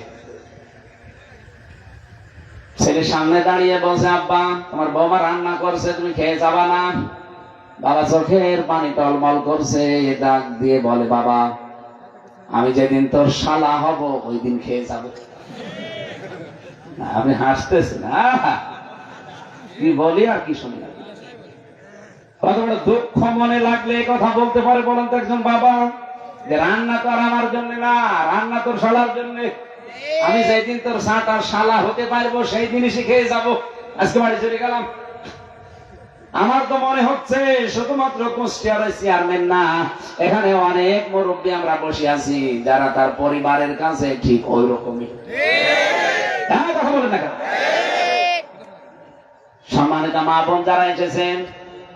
Speaker 1: ছেলে সামনে দাঁড়িয়ে বলছে আব্বা তোমার বৌমা রান্না করছে, তুমি খেয়ে যাবা না? বাবা চোখের পানি টলমল করছে, ডাক দিয়ে বলে বাবা আমি যেদিন তোর শালা হব ওই দিন খেয়ে যাবো। আপনি হাসতেছেন, কি বলি আর কি শুনি। কত বড় দুঃখ মনে লাগলে কথা বলতে পারে বলেন তো একজন বাবা, যে রান্না তো আর আমার জন্য না, রান্না তোর শালার জন্য। আমি যেদিন তোর সাঁটার শালা হতে পারবো সেই দিনই শিখে যাবো। আজকে বাড়ি চলে গেলাম। আমার তো মনে হচ্ছে শুধুমাত্র কুষ্টিয়ার চেয়ারম্যান না, এখানে অনেক মুরব্বী আমরা বসে আছি যারা তার পরিবারের কাছে ঠিক ওই রকমই। কথা বলেন না কেন? সম্মানিত মা বোন যারা এসেছেন,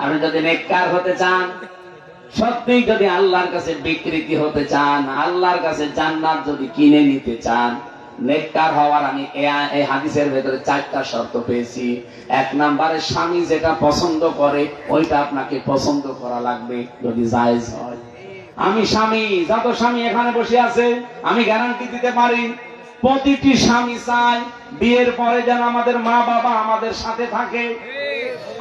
Speaker 1: আপনি যদি নেককার হতে চান, সত্যি যদি আল্লাহর কাছে বিকৃতি হতে চান, আল্লাহর কাছে জান্নাত যদি কিনে নিতে চান, নেককার হওয়ার আমি এই হাদিসের ভেতরে 4টা শর্ত পেয়েছি। 1 নম্বরে স্বামী যেটা পছন্দ করে ওইটা আপনাকে পছন্দ করা লাগবে যদি জায়েজ হয়। আমি স্বামী, যত স্বামী এখানে বসে আছে আমি গ্যারান্টি দিতে পারি প্রতিটি স্বামী চায় বিয়ের পরে যেন আমাদের মা বাবা আমাদের সাথে থাকে।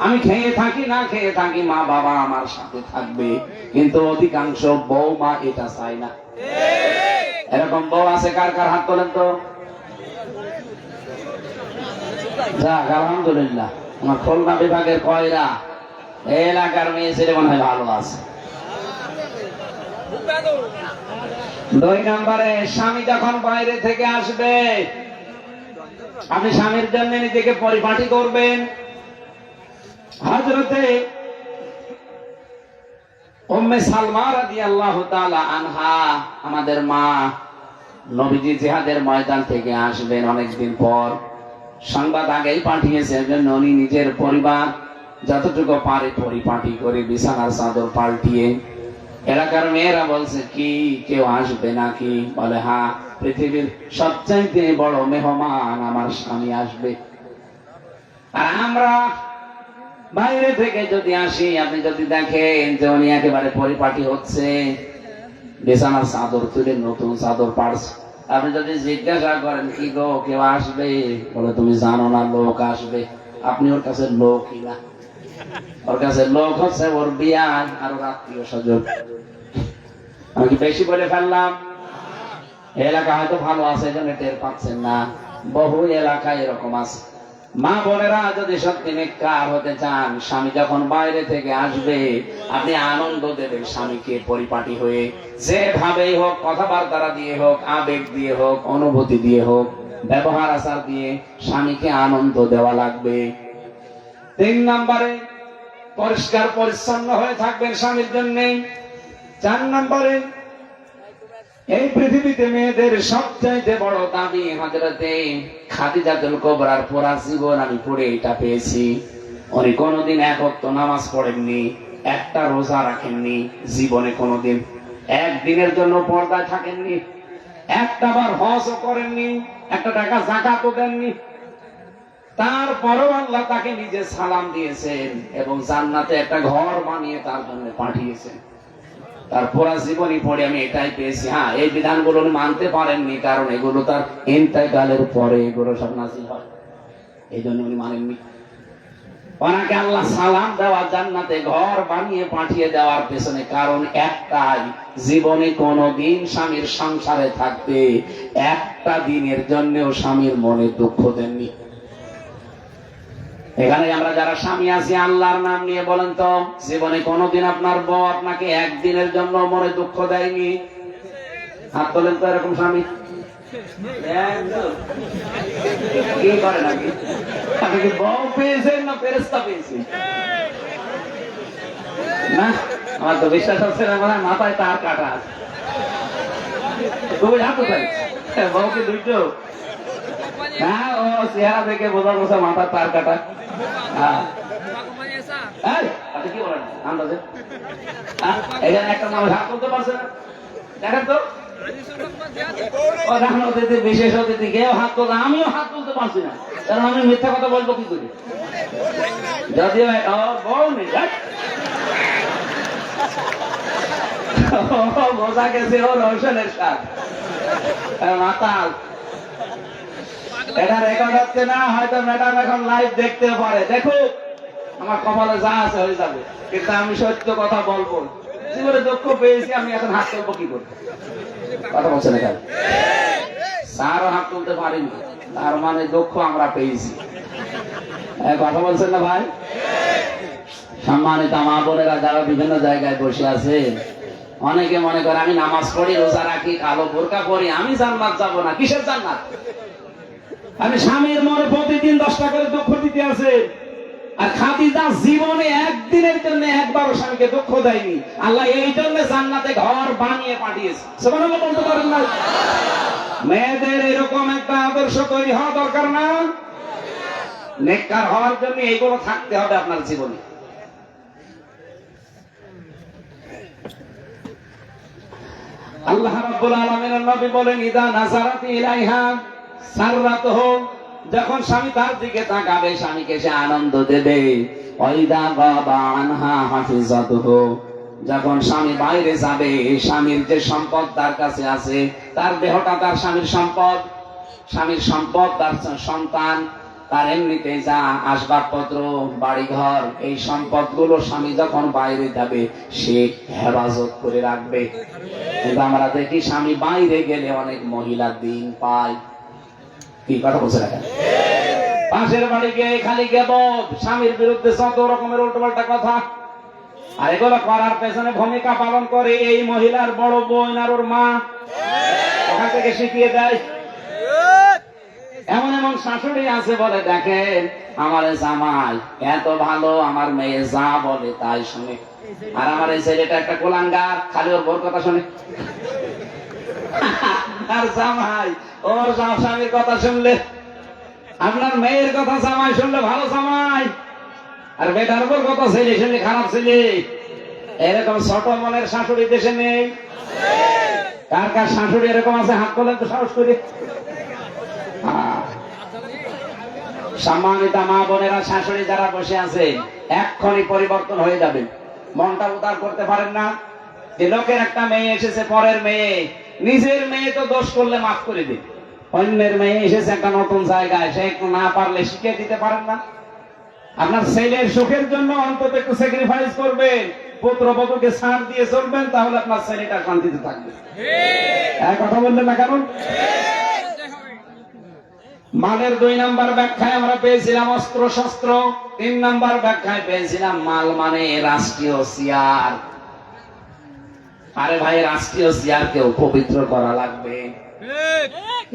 Speaker 1: আমি খেয়ে থাকি না খেয়ে থাকি মা বাবা আমার সাথে থাকবে, কিন্তু অধিকাংশ বৌমা এটা চায় না। এরকম বউ আছে কার কার হাত তোলেন তো? যাক আলহামদুলিল্লাহ, আমার খুলনা বিভাগের কয়রা এলাকার মেয়ে ছেলে মনে হয় ভালো আছে। 2 নম্বরে স্বামী যখন বাইরে থেকে আসবে আপনি স্বামীর জন্য নিজেকে পরিপাটি করবেন। হযরতে উম্মে সালমা রাদিয়াল্লাহু তাআলা আনহা আমাদের মা, নবীজি জিহাদের ময়দান থেকে আসবেন অনেকদিন পর, সংবাদ আগেই পাঠিয়েছেন জন্য উনি নিজের পরিবার যতটুকু পারে পরিপাটি করে বিছানার চাদর পাল্টিয়ে। এলাকার মেয়েরা বলছে কি কেউ আসবে নাকি? বলে হ্যাঁ, পৃথিবীর সবচাইতে বড় মেহমান আমার স্বামী আসবে। আর আমরা বাইরে থেকে যদি আসি, আপনি যদি দেখেন যে উনি একেবারে পরিপাটি হচ্ছে, বিছানার চাদর তুলে নতুন চাদর পাড়ছে, আপনি যদি জিজ্ঞাসা করেন কি গো কেউ আসবে, বলে তুমি জানো না লোক আসবে। আপনি ওর কাছে লোকই না, ওর কাছে লোক হচ্ছে ওর বিয়ান আর ওর আত্মীয় স্বজন। আমি কি বেশি বলে ফেললাম? এলাকা হয়তো ভালো আছে জন্য টের পাচ্ছেন না, বহু এলাকায় এরকম আছে। মা বোনেরা যদি সত্যি নেককার হতে চান, স্বামী যখন বাইরে থেকে আসবে আপনি আনন্দ দেবেন স্বামীকে পরিপাটি হয়ে, যেভাবেই হোক, কথাবার্তা দিয়ে হোক, আবেগ দিয়ে হোক, অনুভূতি দিয়ে হোক, ব্যবহার আচার দিয়ে স্বামীকে আনন্দ দেওয়া লাগবে। 3 নম্বরে পরিষ্কার পরিচ্ছন্ন হয়ে থাকবেন স্বামীর জন্য। 4 নম্বরে এই পৃথিবীতে মেয়েদের সবচাইতে বড় দাবি হযরতে খাদিজাতুল কুবরার পুরা জীবন আমি পড়ে এটা পেয়েছি। উনি কোনোদিন 1 ওয়াক্ত নামাজ পড়েননি, একটা রোজা রাখেননি, জীবনে কোনোদিন একদিনের জন্য পর্দায় থাকেননি, একটা বার হজও করেননি, একটা টাকা যাকাতও দেননি। তারপরও আল্লাহ তাকে নিজে সালাম দিয়েছেন এবং জান্নাতে একটা ঘর বানিয়ে তার জন্য পাঠিয়েছেন। তার পুরা জীবনী পড়ে আমি এটাই পেয়েছি। হ্যাঁ, এই বিধানগুলো উনি মানতে পারেননি, কারণ এগুলো তার ইন্তেকালের পরে এগুলো সব নাযিল হয়, এই জন্য উনি মানেননি। ওনাকে আল্লাহ সালাম দেওয়া, জান্নাতে ঘর বানিয়ে পাঠিয়ে দেওয়ার পেছনে কারণ একটাই, জীবনে কোনোদিন স্বামীর সংসারে থাকতে একটা দিনের জন্যও স্বামীর মনে দুঃখ দেননি। এখানে আমরা যারা স্বামী আছি আল্লাহর নাম নিয়ে বলেন তো, জীবনে কোনোদিন আপনার বউ আপনাকে একদিনের জন্য মনে দুঃখ দেয়নি? হাত তোলেন তো এরকম স্বামী। কি করে নাকি? আপনি কি বউ পেয়েছেন না ফেরেশতা পেয়েছেন? না, আমার তো বিশ্বাস হচ্ছে না, মানে মাথায় তার কাটা আছে। তুমি হাত কোথায়? বউকে দুটো হ্যাঁ, ও চেহারা দেখে বোঝা গেছে মাথা তার কাটা। হ্যাঁ, কি বলেন আন্দাজে? এখানে একটা মানুষ হাত তুলতে পারছে না, দেখেন তো। বিশেষ অতিথি কেউ হাত তোলে, আমিও হাত তুলতে পারছি না, কারণ আমি মিথ্যা কথা বলবো কি করি? যদিও বউ নেই, বোঝা গেছে ও রোশনের সাথ মাতাল। এটা রেকর্ড হচ্ছে না, হয়তো ম্যাডাম এখন লাইভ দেখতে পারে, দেখুক, আমার কপালে যা আছে হয়ে যাবে, কিন্তু আমি সত্য কথা বলবো। জীবনে দুঃখ পেয়েছি, আমি এখন হাত তুলবো কি করবো? কথা বলছেন এখানে স্যারও হাত তুলতে পারিনি, তার মানে দুঃখ আমরা পেয়েছি। কথা বলছেন না ভাই? সম্মানিত মা বোনেরা যারা বিভিন্ন জায়গায় বসে আছে, অনেকে মনে করে আমি নামাজ পড়ি, রোজা রাখি, কালো বোরকা পরি, আমি জান্নাত যাবো না। কিসের জান্নাত? আমি স্বামীর মনে প্রতিদিন 10টা করে দুঃখ দিতে আছে, আর খাদিজা জীবনে একদিনের জন্য একবারও স্বামীকে দুঃখ দেয়নি। আল্লাহ এই জন্য জান্নাতে ঘর বানিয়ে পাঠিয়েছে। সুবহানাল্লাহ বলতে পারেন না? মেয়েদের এরকম একটা আদর্শ তৈরি হওয়া দরকার না? নেককার হওয়ার জন্য এইগুলো থাকতে হবে আপনার জীবনে। আল্লাহ রাব্বুল আলামিনের নবী বলেন, ইদা নাযারাতি ইলাইহা সাররাতুহু, যখন স্বামী তার দিকে তাকাবে স্বামীকে সে আনন্দ দেবে। ওয়াইদা গাবা আনহা হাফিজাতুহু, যখন স্বামী বাইরে যাবে স্বামীর যে সম্পদ তার কাছে আছে, তার দেহটা তার স্বামীর সম্পদ, স্বামীর সম্পদ তার সন্তান, তার এমনিতে যা আসবাবপত্র, বাড়িঘর, এই সম্পদগুলো স্বামী যখন বাইরে যাবে সে হেফাজত করে রাখবে। কিন্তু আমরা দেখি স্বামী বাইরে গেলে অনেক মহিলা দিন পায়। কি কথা বলছে না? পাশের বাড়ি গিয়ে খালি গেবদ, স্বামীর বিরুদ্ধে যত রকমের উল্টোপাল্টা কথা, আর এগুলো করার পেছনে ভূমিকা পালন করে এই মহিলার বড় বোন আর ওর মা, ওখান থেকে শিখিয়ে দেয়। এমন এমন শাশুড়ি আছে বলে, দেখেন আমার জামাই এত ভালো, আমার মেয়ে যা বলে তাই শুনে, আর আমার এই ছেলেটা একটা কোলাঙ্গার, খালি ওর বোর কথা শুনে। আর জামাই ওর স্বামীর কথা শুনলে, আপনার মেয়ের কথা জামাই শুনলে ভালো জামাই, আর বেটার বোর কথা ছেলে শুনলে খারাপ ছেলে। এরকম ছোট মনের শাশুড়ি দেশে নেই? কার কার শাশুড়ি এরকম আছে হাত তোলেন তো সাহস করে। সম্মানিত মা বোনেরা, শাশুড়ি যারা বসে আছে এক্ষুনি পরিবর্তন হয়ে যাবে। মনটা উদার করতে পারেন না যে লোকের একটা মেয়ে এসেছে, পরের মেয়ে, নিজের মেয়ে তো দোষ করলে মাফ করে দিন, অন্যের মেয়ে এসেছে একটা নতুন জায়গায়, সে একটু না পারলে শিখিয়ে দিতে পারেন না? আপনার ছেলের সুখের জন্য অন্তত একটু স্যাক্রিফাইস করবেন, পুত্রবধূকে ছাড় দিয়ে চলবেন, তাহলে আপনার ছেলেটা শান্তিতে থাকবে। কথা বললেন না কারণ? মালের 2 নাম্বার ব্যাখ্যায় আমরা পেয়েছিলাম অস্ত্র শস্ত্র, 3 নাম্বার ব্যাখ্যায় পেয়েছিলাম মাল মানে রাষ্ট্রীয় চেয়ার। আরে ভাই, রাষ্ট্রীয় চেয়ারকেও পবিত্র করা লাগবে।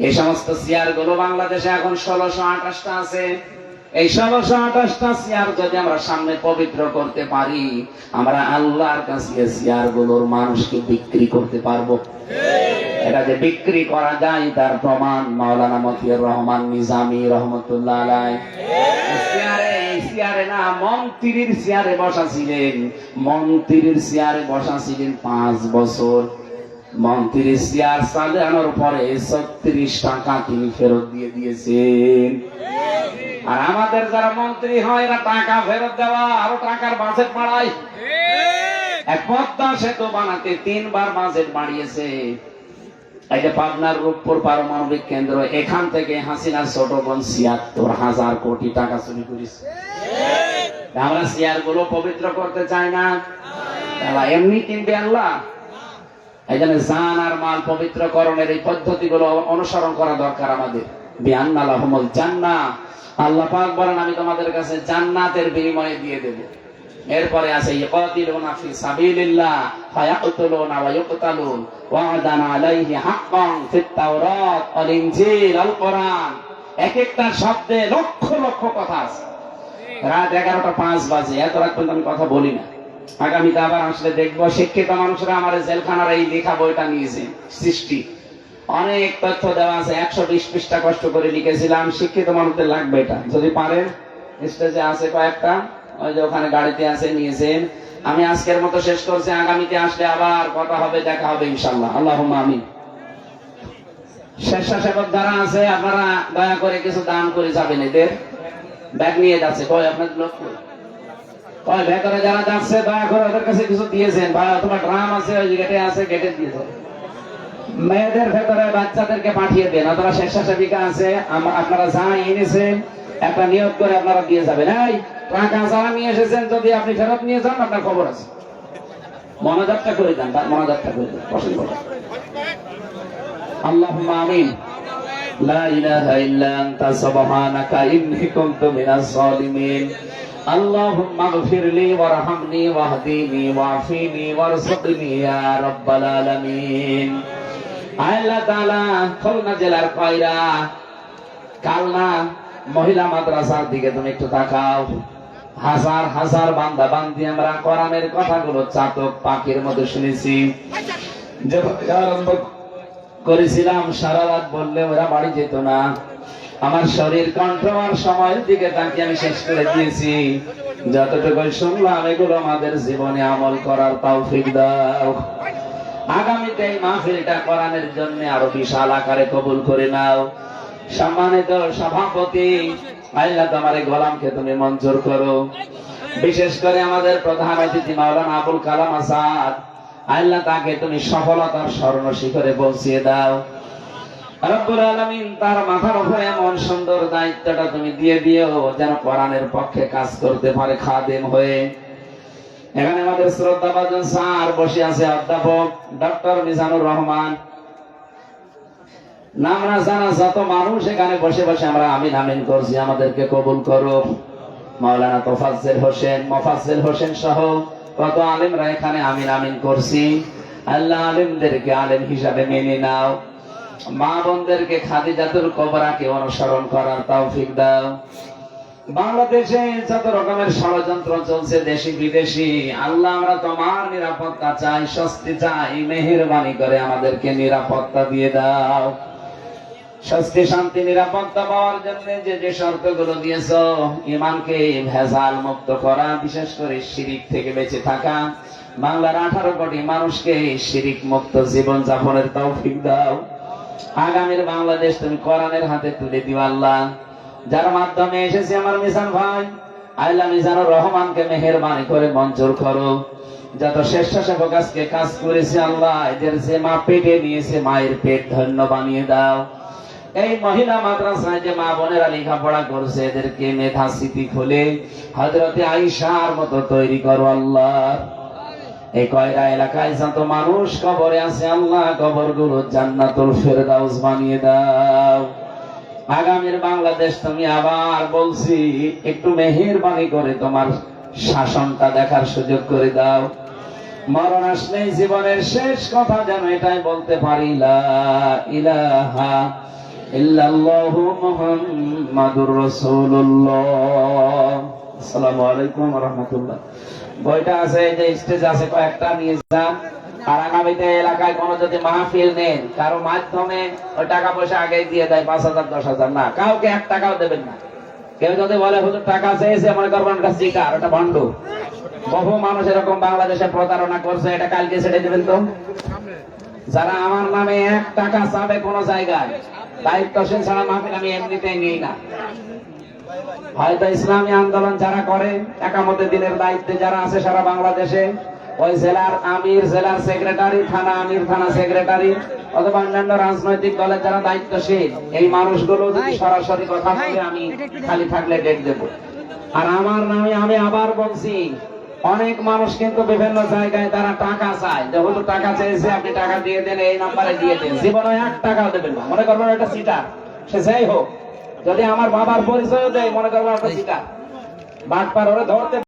Speaker 1: এই সমস্ত চেয়ার গুলো বাংলাদেশে এখন 1628টা আছে। এই 1628টা চেয়ার যদি আমরা সামনে পবিত্র করতে পারি, আমরা আল্লাহর কাছে চেয়ার গুলোর মানুষকে বিক্রি করতে পারবো। এটা যে বিক্রি করা যায় তার প্রমাণ মাওলানা মতিউর রহমান নিজামী রহমতুল্লাহ আলাইহি চেয়ারে না, মন্ত্রীর চেয়ারে বসা ছিলেন। মন্ত্রীর চেয়ারে বসা ছিলেন 5 বছর। মন্ত্রীর চেয়ার চালানোর পরে 36 টাকা তিনি ফেরত দিয়ে দিয়েছেন। আর আমাদের যারা মন্ত্রী হয় এরা টাকা ফেরত দেওয়া, আরো টাকার বাজেট বাড়ায়। এক পদ্মা সেতু বানাতে 3 বার বাজেট বাড়িয়েছে। এই যে পাবনার রূপপুর পারমাণবিক কেন্দ্র, এখান থেকে হাসিনার ছোট বোন ৭৬,০০০ কোটি টাকা চুরি করেছে। আমরা চেয়ার গুলো পবিত্র করতে চাই না, এমনি কিনবে আল্লাহ। এই জন্য জান আর মাল পবিত্রকরণের এই পদ্ধতিগুলো অনুসরণ করা দরকার আমাদের। বিআন্না লাহুমুল জান্নাহ, আল্লাহ পাক বলেন আমি তোমাদের কাছে জান্নাতের বিনিময়ে দিয়ে দেব। এরপরে আছে ইয়াকাতিলুনা ফি সাবিলিল্লাহ ফায়াকতুলুনা ওয়া ইউকতালুন ওয়া'দান আলাইহি হাক্কান ফিত তাওরাত ওয়াল ইনজিল আল কোরআন। এক একটা শব্দে লক্ষ লক্ষ কথা আছে। রাত 11:05 বাজে, এত রাত পর্যন্ত আমি কথা বলি না। আগামীতে আবার আসলে দেখবো শিক্ষিত মানুষরা আমার জেলখানার এই লেখা বইটা নিয়েছে, সৃষ্টি। অনেক তথ্য দেওয়া আছে, 120 পৃষ্ঠা কষ্ট করে লিখেছিলাম। শিক্ষিত মানুষদের লাগবে এটা, যদি পারেন। স্টেজে আছে কয়েকটা, ওই যে ওখানে গাড়িতে আছে, নিয়েছেন। আমি আজকের মতো শেষ করছি, আগামীতে আসলে আবার কথা হবে, দেখা হবে ইনশাআল্লাহ। আল্লাহুম্মা আমিন। স্বেচ্ছাসেবক যারা আছে আপনারা দয়া করে কিছু দান করে যাবেন। এদের ব্যাগ নিয়ে যাচ্ছে, কই আপনাদের লোক কই? ভেতরে যারা যাচ্ছে দয়া করে ওদের কাছে কিছু দিয়েছেন ভাই, অথবা ড্রাম আছে ওই গেটে আছে, গেটে দিয়েছেন। মেয়েদের ভেতরে বাচ্চাদেরকে পাঠিয়ে দেন, অথবা স্বেচ্ছাসেবিকা আছে, আপনারা যা এনেছেন একটা নিয়োগ করে আপনারা দিয়ে যাবেন। এই টাকা যারা নিয়ে এসেছেন যদি আপনি ফেরত নিয়ে যান, আপনার খবর আছে। মনোজাতটা করে দেন, মনোজাতটা করে দেন। পছন্দ করেন। আল্লাহুম্মা আমিন। লা ইলাহা ইল্লা আনতা সুবহানাকা ইন্নী কুনতু মিনাজ জালিমিন। আল্লাহুম্মা গফিরলি ওয়ারহামনি ওয়াহদিনি ওয়াফিনি ওয়ারযুকনি ইয়া রাব্বাল আলামিন। আল্লাহ তাআলা খুলনা জেলার কয়রা কালনা মহিলা মাদ্রাসার দিকে তুমি একটু তাকাও। হাজার হাজার বান্দা বান্দি আমরা কোরআনের কথাগুলো চাতক পাখির মতো শুনেছি। আরম্ভ করেছিলাম, সারা রাত বললে ওরা বাড়ি যেত না। আমার শরীর কণ্ঠ আর সময়ের দিকে তাকিয়ে আমি শেষ করে দিয়েছি। যতটুকু শুনলাম এগুলো আমাদের জীবনে আমল করার তৌফিক দাও। আগামীতে এই মাহফিলটা কোরআনের জন্য আরো বিশাল আকারে কবুল করে নাও। সম্মানিত সভাপতি, আল্লাহ তোমার এই গোলামকে তুমি মঞ্জুর করো। বিশেষ করে আমাদের প্রধান অতিথি মাওলানা আবুল কালাম আজাদ, আল্লাহ তাকে তুমি সফলতার স্বর্ণ শিখরে পৌঁছিয়ে দাও। রব্বুল আলামিন তার মাথার উপরে এমন সুন্দর দায়িত্বটা তুমি দিয়ে দিও যেন কোরআনের পক্ষে কাজ করতে পারে খাদেম হয়ে। এখানে আমাদের শ্রদ্ধাভাজন স্যার বসে আছে, অধ্যাপক ডক্টর মিজানুর রহমান। নাম না জানা যত মানুষ এখানে বসে বসে আমরা আমিন আমিন করছি, আমাদেরকে কবুল করো। মাওলানা তোফাজ্জল হোসেন, মোফাজ্জল হোসেন সহ কত আলেমরা এখানে আমিন আমিন করছি। আল্লাহ আলেমদেরকে আলেম হিসাবে মেনে নাও। মা বোনদেরকে খাদিজাতুল কুবরাকে অনুসরণ করার তৌফিক দাও। বাংলাদেশে যত রকমের ষড়যন্ত্র চলছে দেশি বিদেশি, আল্লাহ আমরা তোমার নিরাপত্তা চাই, স্বস্তি চাই। মেহেরবানি করে আমাদেরকে নিরাপত্তা দিয়ে দাও। স্বস্তি শান্তি নিরাপত্তা পাওয়ার জন্য যে যে শর্তগুলো দিয়েছো, ঈমানকে ভেজাল মুক্ত করা, বিশেষ করে শিরিক থেকে বেঁচে থাকা, বাংলার 18 কোটি মানুষকে শিরিক মুক্ত জীবন যাপনের তৌফিক দাও। আগামীর বাংলাদেশ তুমি কোরআনের হাতে তুলে দিও আল্লাহ। যার মাধ্যমে এসেছে আমার মিজান ভাই, আল্লাহ মিজানুর রহমানকে মেহেরবানি করে মঞ্জুর করো। যত স্বেচ্ছাসেবক আজকে কাজ করেছে আল্লাহ, এদের যে মা পেটে নিয়েছে মায়ের পেট ধন্য বানিয়ে দাও। এই মহিলা মাদ্রাসায় যে মা বোনেরা লেখাপড়া করছে এদেরকে মেধা স্মৃতি খুলে হযরতে আয়েশার মতো তৈরি করো আল্লাহ। এই কয়রা এলাকায় যত মানুষ কবরে আছে আল্লাহ, কবরগুলো জান্নাতুল ফেরদাউস বানিয়ে দাও। আগামীর বাংলাদেশ তুমি আবার বলছি একটু মেহেরবানি করে তোমার শাসনটা দেখার সুযোগ করে দাও। মরণ আসলেই জীবনের শেষ কথা যেন এটাই বলতে পারি, লা ইলাহা ইল্লাল্লাহু মুহাম্মাদুর রাসূলুল্লাহ। আসসালামু আলাইকুম ওয়া রাহমাতুল্লাহ। বইটা আছে, এই যে স্টেজ আছে কয়েকটা, নিয়ে যান। আর আগামীতে এলাকায় কোনো যদি মাহফিল নেন কারো মাধ্যমে ওই টাকা পয়সা আগে দিয়ে দেয় 5,000 10,000, না কাউকে 1 টাকাও দেবেন না। কেউ যদি বলে হুজুর টাকা চেয়েছে, মনে করবেন এটা চিটার, এটা ভণ্ড। বহু মানুষ এরকম বাংলাদেশে প্রতারণা করছে, এটা কালকে ছেড়ে দেবেন তো। যারা আমার নামে 1 টাকা চাবে কোন জায়গায়, দায়িত্বশীল ছাড়া মাহফিল আমি এমনিতেই নিই না। হয়তো ইসলামী আন্দোলন যারা করে, একামতে দিনের দায়িত্বে যারা আছে সারা বাংলাদেশে, ওই জেলার আমির, জেলার সেক্রেটারি, থানা আমির, থানা সেক্রেটারি, অথবা অন্যান্য রাজনৈতিক দলের যারা দায়িত্বশীল, এই মানুষগুলো যদি সরাসরি কথা বলে আমি খালি থাকলে ডেট দেব। আর আমার নামে আমি আবার বলছি, অনেক মানুষ কিন্তু বিভিন্ন জায়গায় তারা টাকা চায়, যেহেতু টাকা চেয়েছে আপনি টাকা দিয়ে দেন, এই নাম্বারে দিয়ে দেন। জীবনে 1 টাকাও দেবেন না, মনে করবেন এটা চিটার। সে যাই হোক, যদি আমার বাবার পরিচয় দেয় মনে করবেন একটা চিটার, বাটপার ওরে ধরতে